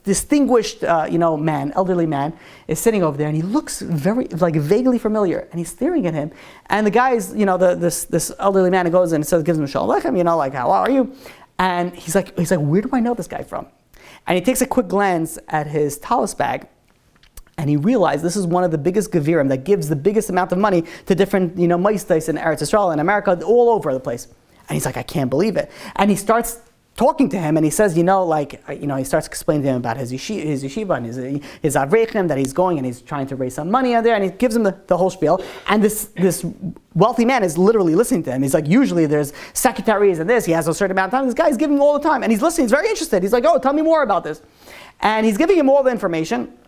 distinguished, man, elderly man, is sitting over there, and he looks very, vaguely familiar, and he's staring at him. And the guy is, this elderly man goes in and says, gives him a shalom aleichem, how are you? And he's like, where do I know this guy from? And he takes a quick glance at his talis bag, and he realized this is one of the biggest gevirim that gives the biggest amount of money to different, maistais in Eretz Yisrael and America, all over the place. And he's like, I can't believe it. And he starts talking to him, and he says, he starts explaining to him about his yeshiva and his avreichim, that he's going and he's trying to raise some money out there, and he gives him the whole spiel. And this wealthy man is literally listening to him. He's like, usually there's secretaries and this, he has a certain amount of time. This guy's giving him all the time, and he's listening, he's very interested. He's like, oh, tell me more about this. And he's giving him all the information.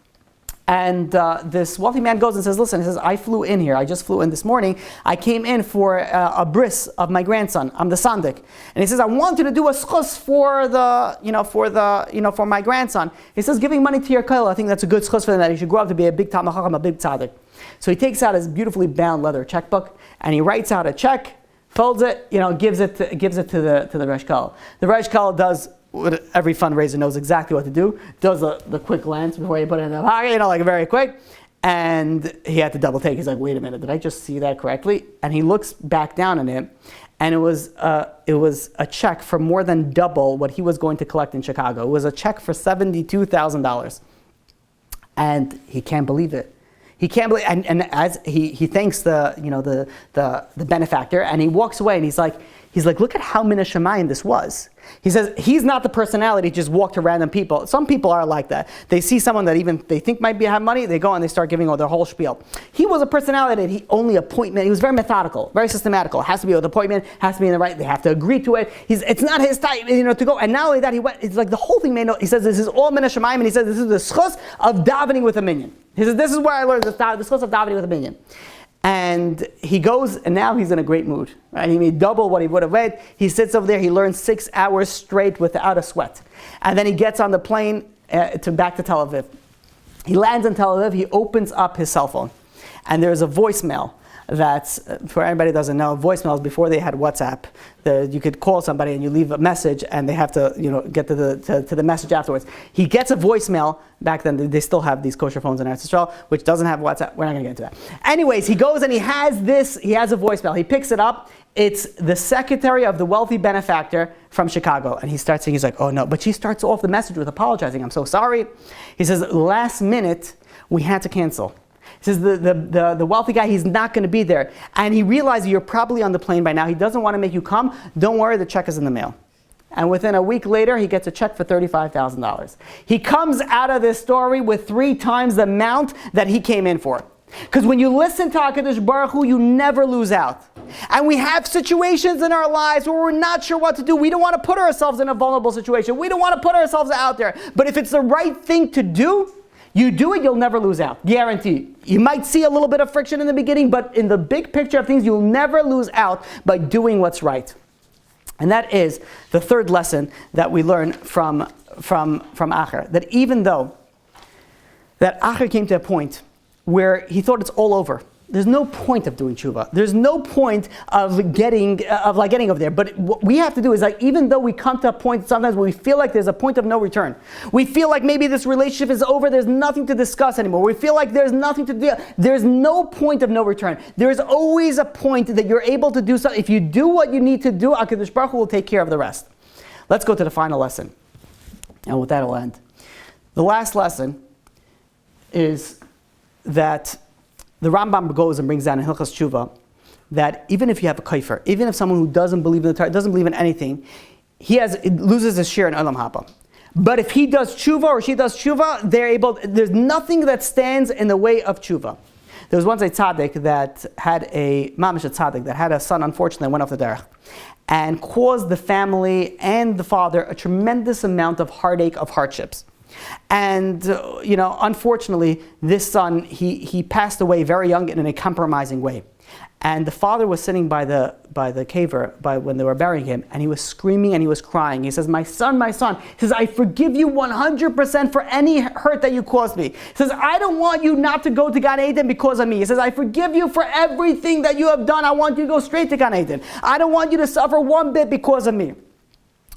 And this wealthy man goes and says, listen, he says, I flew in here. I just flew in this morning. I came in for a bris of my grandson. I'm the sandik. And he says, I wanted to do a schus for my grandson. He says, giving money to your koil, I think that's a good schus for him, that he should grow up to be a big talmid chacham, a big tzaddik. So he takes out his beautifully bound leather checkbook, and he writes out a check, folds it, gives it to the Rosh Kol. The Rosh Kol does every fundraiser knows exactly what to do. Does the quick glance before you put it in the pocket, like very quick. And he had to double take. He's like, wait a minute, did I just see that correctly? And he looks back down on it, and it was a check for more than double what he was going to collect in Chicago. It was a check for $72,000. And he can't believe it. He can't believe, and as he thanks the benefactor, and he walks away, and he's like, look at how min hashamayim this was. He says he's not the personality just walk to random people. Some people are like that. They see someone that even they think might have money, they go and they start giving all their whole spiel. He was a personality. He only appointment. He was very methodical, very systematical. It has to be with appointment. Has to be in the right. They have to agree to it. It's not his type, to go. And not only that, he went. It's like the whole thing made no. He says this is all min hashamayim, and he says this is the schus of davening with a minion. He says this is where I learned the schus of davening with a minion. And he goes, and now he's in a great mood. Right? He made double what he would have made. He sits over there, he learns 6 hours straight without a sweat. And then he gets on the plane back to Tel Aviv. He lands in Tel Aviv, he opens up his cell phone. And there's a voicemail that's, for anybody who doesn't know, voicemails before they had WhatsApp. You could call somebody and you leave a message and they have to get to the message afterwards. He gets a voicemail. Back then they still have these kosher phones in Eretz Yisrael, which doesn't have WhatsApp. We're not going to get into that. Anyways, he goes and he has a voicemail. He picks it up. It's the secretary of the wealthy benefactor from Chicago. And he starts saying, he's like, oh no. But she starts off the message with apologizing. I'm so sorry. He says, last minute, we had to cancel. He says the wealthy guy, he's not going to be there. And he realizes you're probably on the plane by now. He doesn't want to make you come. Don't worry, the check is in the mail. And within a week later, he gets a check for $35,000. He comes out of this story with 3 times the amount that he came in for. Because when you listen to HaKadosh Baruch Hu, you never lose out. And we have situations in our lives where we're not sure what to do. We don't want to put ourselves in a vulnerable situation. We don't want to put ourselves out there. But if it's the right thing to do, you do it, you'll never lose out. Guarantee. You might see a little bit of friction in the beginning, but in the big picture of things, you'll never lose out by doing what's right. And that is the third lesson that we learn from Acher. That even though that Acher came to a point where he thought it's all over. There's no point of doing tshuva. There's no point of getting over there. But what we have to do is, like, even though we come to a point sometimes where we feel like there's a point of no return, we feel like maybe this relationship is over, there's nothing to discuss anymore, we feel like there's nothing to do, there's no point of no return. There's always a point that you're able to do something. If you do what you need to do, HaKadosh Baruch Hu will take care of the rest. Let's go to the final lesson. And with that, I'll end. The last lesson is that the Rambam goes and brings down in Hilchos Tshuva that even if you have a kaifer, even if someone who doesn't believe in the Torah, doesn't believe in anything, it loses his share in Olam Haba. But if he does tshuva or she does tshuva, there's nothing that stands in the way of tshuva. There was once a tzaddik that had a son, unfortunately, went off the derech, and caused the family and the father a tremendous amount of heartache, of hardships. And unfortunately, this son he passed away very young and in a compromising way. And the father was sitting by the caver when they were burying him, and he was screaming and he was crying. He says, my son. He says, I forgive you 100% for any hurt that you caused me. He says, I don't want you not to go to Gan Eden because of me. He says, I forgive you for everything that you have done. I want you to go straight to Gan Eden. I don't want you to suffer one bit because of me.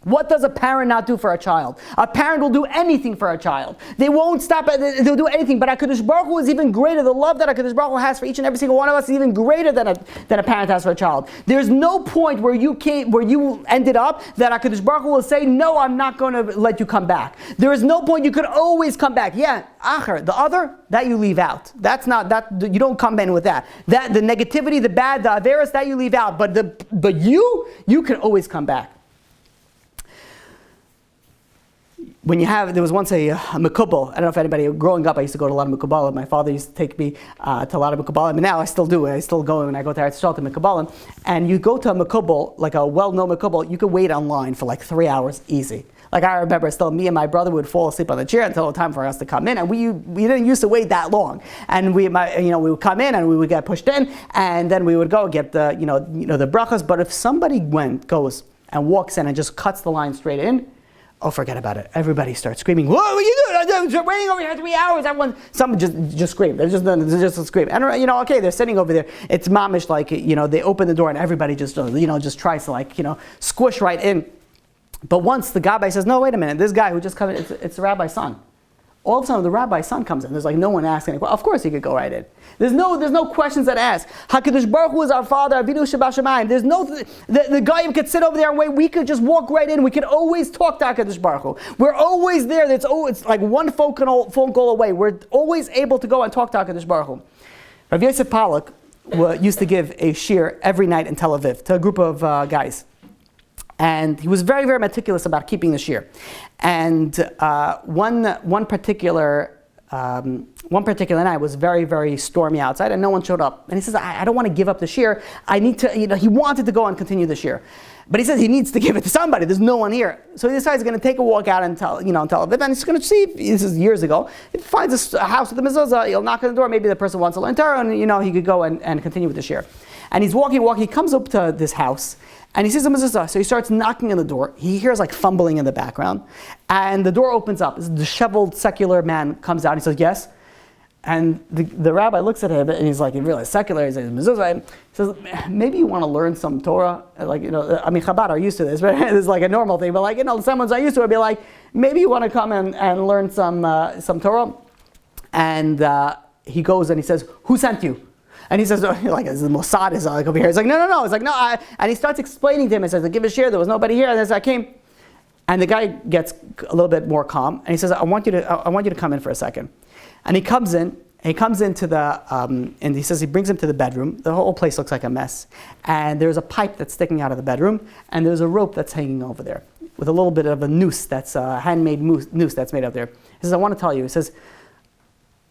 What does a parent not do for a child? A parent will do anything for a child. They won't stop, they'll do anything. But HaKadosh Baruch Hu is even greater. The love that HaKadosh Baruch Hu has for each and every single one of us is even greater than a parent has for a child. There's no point where you ended up that HaKadosh Baruch Hu will say, no, I'm not going to let you come back. There is no point. You could always come back. Yeah, Acher, the other, that you leave out. That's not, that you don't come in with that. That the negativity, the bad, the averis, that you leave out. But you can always come back. There was once a mekubal. I don't know if anybody, growing up, I used to go to a lot of mekubalim. My father used to take me to a lot of mekubalim, and now I still do. I still go when I go to Eretz Yisrael to mekubalim. And you go to a mekubal, like a well-known mekubal, you could wait online for like 3 hours easy. Like I remember still, me and my brother would fall asleep on the chair until it was time for us to come in, and we didn't used to wait that long. And we would come in and we would get pushed in, and then we would go get the the brachas. But if somebody goes and walks in and just cuts the line straight in, oh, forget about it. Everybody starts screaming, what are you doing? I'm just waiting over here 3 hours. Someone just scream. They're just a scream. And okay, they're sitting over there. It's mamish, like, they open the door and everybody just tries to squish right in. But once the gabbai says, no, wait a minute, this guy who just come in, it's the rabbi's son. All of a sudden, the rabbi's son comes in. There's like no one asking any questions. Of course he could go right in. There's no questions that ask. HaKadosh Baruch Hu is our father, Avinu Shabashamayim. There's no, the guy could sit over there and wait. We could just walk right in. We could always talk to HaKadosh Baruch Hu. We're always there. It's like one phone call away. We're always able to go and talk to HaKadosh Baruch Hu. Rav Yosef Pollack used to give a shir every night in Tel Aviv to a group of guys. And he was very, very meticulous about keeping the shir. And one particular night was very, very stormy outside, and no one showed up. And he says, I don't want to give up the shir. I need to, he wanted to go and continue the shir. But he says he needs to give it to somebody. There's no one here. So he decides he's going to take a walk out in Tel Aviv, and he's going to see, this is years ago, he finds a house with a mezuzah, he'll knock on the door, maybe the person wants to learn Torah, and he could go and continue with the shir. And he's walking, he comes up to this house, and he sees a mezuzah, so he starts knocking on the door. He hears like fumbling in the background, and the door opens up. This disheveled secular man comes out. He says, yes. And the rabbi looks at him, and he's like, he realized secular. He says, mezuzah. He says, maybe you want to learn some Torah. Chabad are used to this, but it's like a normal thing. But someone's not used to it. Be like, maybe you want to come and learn some Torah. And he goes and he says, who sent you? And he says, the Mossad is like over here. He's like, no. It's like, no. And he starts explaining to him. He says, give a share. There was nobody here. And as I came, and the guy gets a little bit more calm. And he says, I want you to come in for a second. And he comes in. And he comes into the, and he says he brings him to the bedroom. The whole place looks like a mess. And there's a pipe that's sticking out of the bedroom. And there's a rope that's hanging over there with a little bit of a noose that's a handmade noose that's made up there. He says, I want to tell you. He says,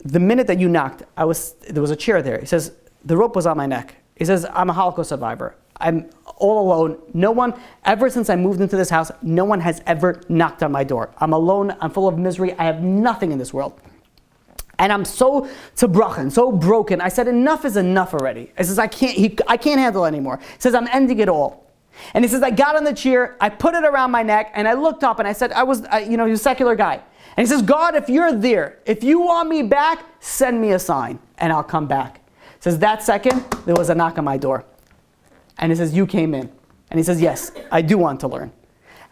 the minute that you knocked, there was a chair there. He says, the rope was on my neck. He says, I'm a Holocaust survivor. I'm all alone. No one, ever since I moved into this house, no one has ever knocked on my door. I'm alone. I'm full of misery. I have nothing in this world. And I'm so tzabrochen, so broken. I said, enough is enough already. He says, I can't handle it anymore. He says, I'm ending it all. And he says, I got on the chair, I put it around my neck, and I looked up and I said, he was a secular guy. And he says, God, if you're there, if you want me back, send me a sign and I'll come back. He says, that second, there was a knock on my door. And he says, you came in. And he says, yes, I do want to learn.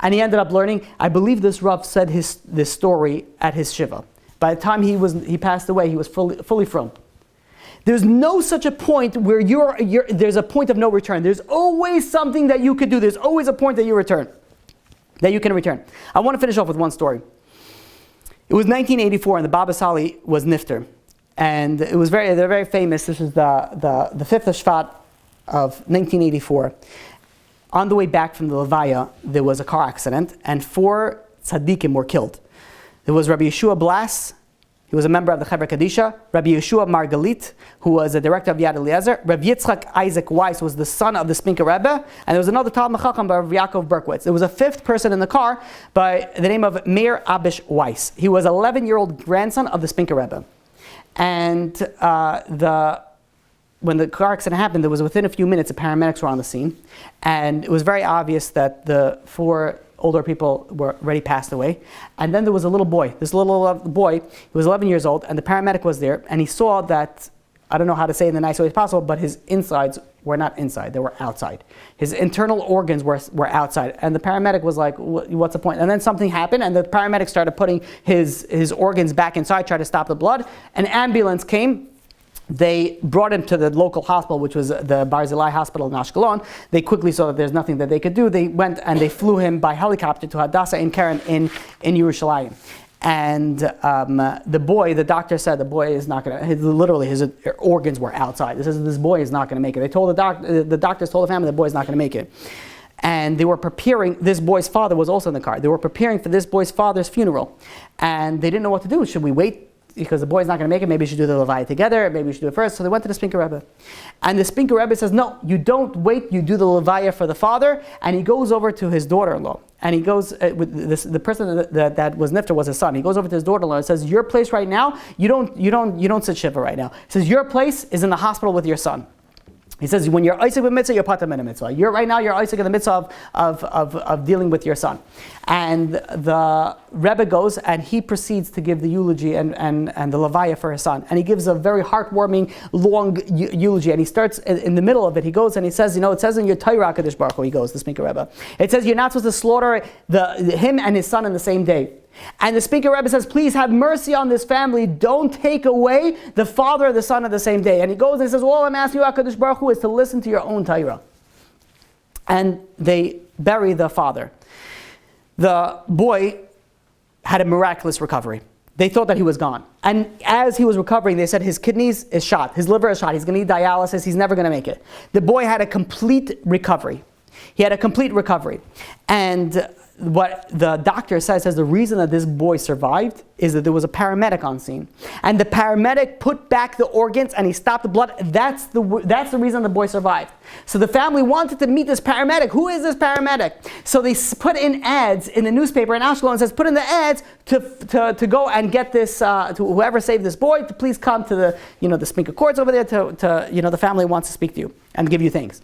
And he ended up learning. I believe this Rav said this story at his shiva. By the time he passed away, he was fully from. There's no such a point where there's a point of no return. There's always something that you could do. There's always a point that you can return. I want to finish off with one story. It was 1984, and the Baba Sali was nifter. And it was they're very famous. This is the 5th of Shvat of 1984. On the way back from the Levaya, there was a car accident, and 4 tzaddikim were killed. There was Rabbi Yeshua Blas, he was a member of the Chevra Kadisha, Rabbi Yeshua Margalit, who was a director of Yad Eliezer, Rabbi Yitzchak Isaac Weiss was the son of the Spinker Rebbe, and there was another Talmid Chacham by Rabbi Yaakov Berkowitz. There was a 5th person in the car by the name of Meir Abish Weiss. He was an 11-year-old grandson of the Spinker Rebbe. And when the car accident happened, there was within a few minutes, the paramedics were on the scene. And it was very obvious that the 4 older people were already passed away. And then there was a little boy. This little boy, he was 11 years old, and the paramedic was there. And he saw that, I don't know how to say it in the nicest way possible, but his insides were not inside, they were outside. His internal organs were outside. And the paramedic was like, what's the point? And then something happened, and the paramedic started putting his organs back inside, tried to stop the blood. An ambulance came. They brought him to the local hospital, which was the Barzilai Hospital in Ashkelon. They quickly saw that there's nothing that they could do. They went and they flew him by helicopter to Hadassah in Keren in Yerushalayim. And the doctor said the boy is not going to, literally his organs were outside. This boy is not going to make it. They told the doctors told the family the boy is not going to make it. And they were preparing, this boy's father was also in the car. They were preparing for this boy's father's funeral. And they didn't know what to do. Should we wait? Because the boy's not going to make it, maybe we should do the Levaya together, maybe we should do it first. So they went to the Spinker Rebbe. And the Spinker Rebbe says, no, you don't wait, you do the Levaya for the father. And he goes over to his daughter-in-law. And he goes, the person that was nifter was his son. He goes over to his daughter-in-law and says, your place right now, you don't sit shiva right now. He says, your place is in the hospital with your son. He says, when you're Isaac with mitzvah, you're patam in a mitzvah. Right now, you're Isaac in the mitzvah of dealing with your son. And the Rebbe goes and he proceeds to give the eulogy and the levaya for his son. And he gives a very heartwarming, long eulogy. And he starts in the middle of it. He goes and he says, it says in your Torah, Kadosh Baruch Hu, he goes, the Speaker Rebbe. It says you're not supposed to slaughter him and his son in the same day. And the Speaker Rebbe says, please have mercy on this family. Don't take away the father and the son of the same day. And he goes and he says, all I'm asking you, HaKadosh Baruch Hu, is to listen to your own Torah. And they bury the father. The boy had a miraculous recovery. They thought that he was gone. And as he was recovering, they said his kidneys is shot, his liver is shot, he's going to need dialysis, he's never going to make it. The boy had a complete recovery. He had a complete recovery. And what the doctor says the reason that this boy survived is that there was a paramedic on scene. And the paramedic put back the organs and he stopped the blood. That's the reason the boy survived. So the family wanted to meet this paramedic. Who is this paramedic? So they put in ads in the newspaper in Ashkelon and says, put in the ads to go and get this, to whoever saved this boy, to please come to the Speaker Courts over there the family wants to speak to you and give you thanks.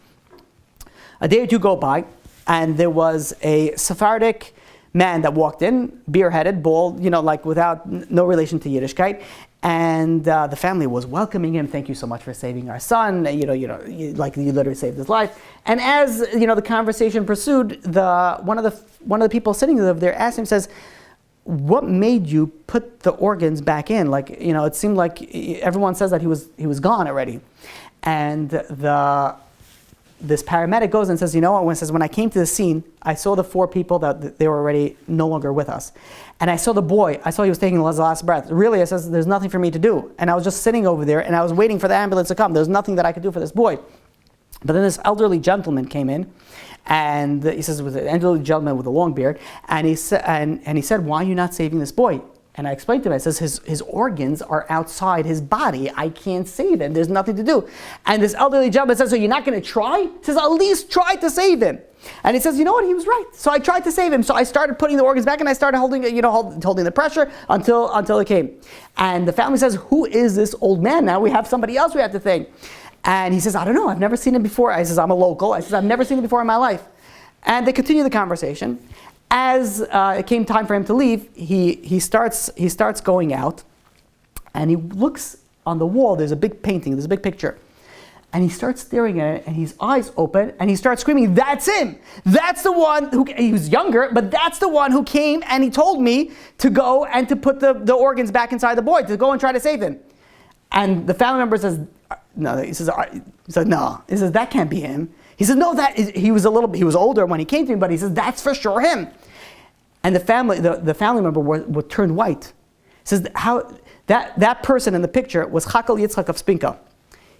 A day or two go by, and there was a Sephardic man that walked in, beer-headed, bald, without no relation to Yiddishkeit, and the family was welcoming him. Thank you so much for saving our son. You literally saved his life. And as the conversation pursued, one of the people sitting over there asked him, says, "What made you put the organs back in? It seemed like everyone says that he was gone already." And this paramedic goes and says, when I came to the scene, I saw the 4 people that they were already no longer with us. And I saw the boy. I saw he was taking his last breath. Really, I says, there's nothing for me to do. And I was just sitting over there and I was waiting for the ambulance to come. There was nothing that I could do for this boy. But then this elderly gentleman came in, and he says it was an elderly gentleman with a long beard, and he said, why are you not saving this boy? And I explained to him, I says, his organs are outside his body. I can't save him. There's nothing to do. And this elderly gentleman says, so you're not going to try? He says, at least try to save him. And he says, you know what? He was right. So I tried to save him. So I started putting the organs back and I started holding the pressure until it came. And the family says, who is this old man? Now we have somebody else we have to thank. And he says, I don't know. I've never seen him before. I says, I'm a local. I says, I've never seen him before in my life. And they continue the conversation. As it came time for him to leave, he starts going out, and he looks on the wall. There's a big painting. There's a big picture, and he starts staring at it. And his eyes open, and he starts screaming, "That's him! That's the one who." He was younger, but that's the one who came and he told me to go and to put the organs back inside the boy, to go and try to save him. And the family member says, "No." He says, "No." He says, "That can't be him." He says, "No, he was older when he came to me, but he says that's for sure him." And the family member would turn white. He says how that person in the picture was Chakal Yitzchak of Spinka.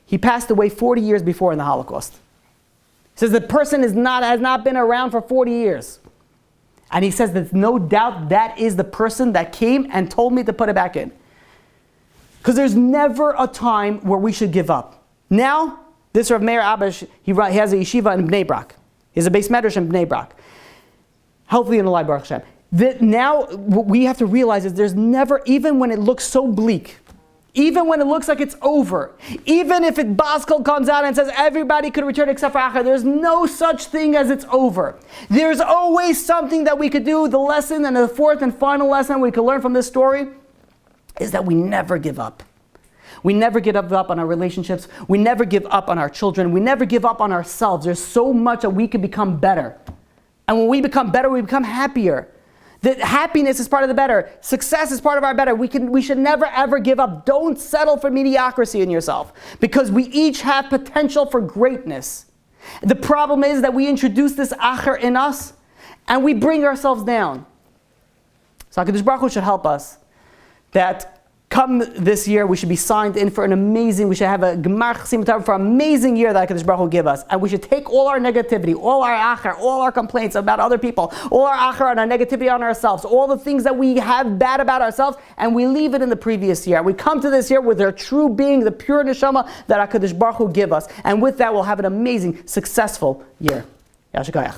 He passed away 40 years before in the Holocaust. He says the person has not been around for 40 years. And he says there's no doubt that is the person that came and told me to put it back in. Because there's never a time where we should give up. Now, this Rav Meir Abash, he has a yeshiva in Bnei Brak. He has a beis medrash in Bnei Brak. Hopefully in the Lai Baruch Hashem. Now, what we have to realize is there's never, even when it looks so bleak, even when it looks like it's over, even if Baskel comes out and says everybody could return except for Achar, there's no such thing as it's over. There's always something that we could do. The lesson, and the fourth and final lesson we could learn from this story, is that we never give up. We never give up on our relationships. We never give up on our children. We never give up on ourselves. There's so much that we can become better. And when we become better, we become happier. That happiness is part of the better. Success is part of our better. We should never ever give up. Don't settle for mediocrity in yourself, because we each have potential for greatness. The problem is that we introduce this acher in us and we bring ourselves down. So HaKadosh Baruch Hu should help us that come this year, we should be signed in for we should have a Gemar Chasim Tov for an amazing year that HaKadosh Baruch Hu give us. And we should take all our negativity, all our acher, all our complaints about other people, all our acher and our negativity on ourselves, all the things that we have bad about ourselves, and we leave it in the previous year. We come to this year with our true being, the pure neshama that HaKadosh Baruch Hu give us. And with that, we'll have an amazing, successful year. Yashikayach.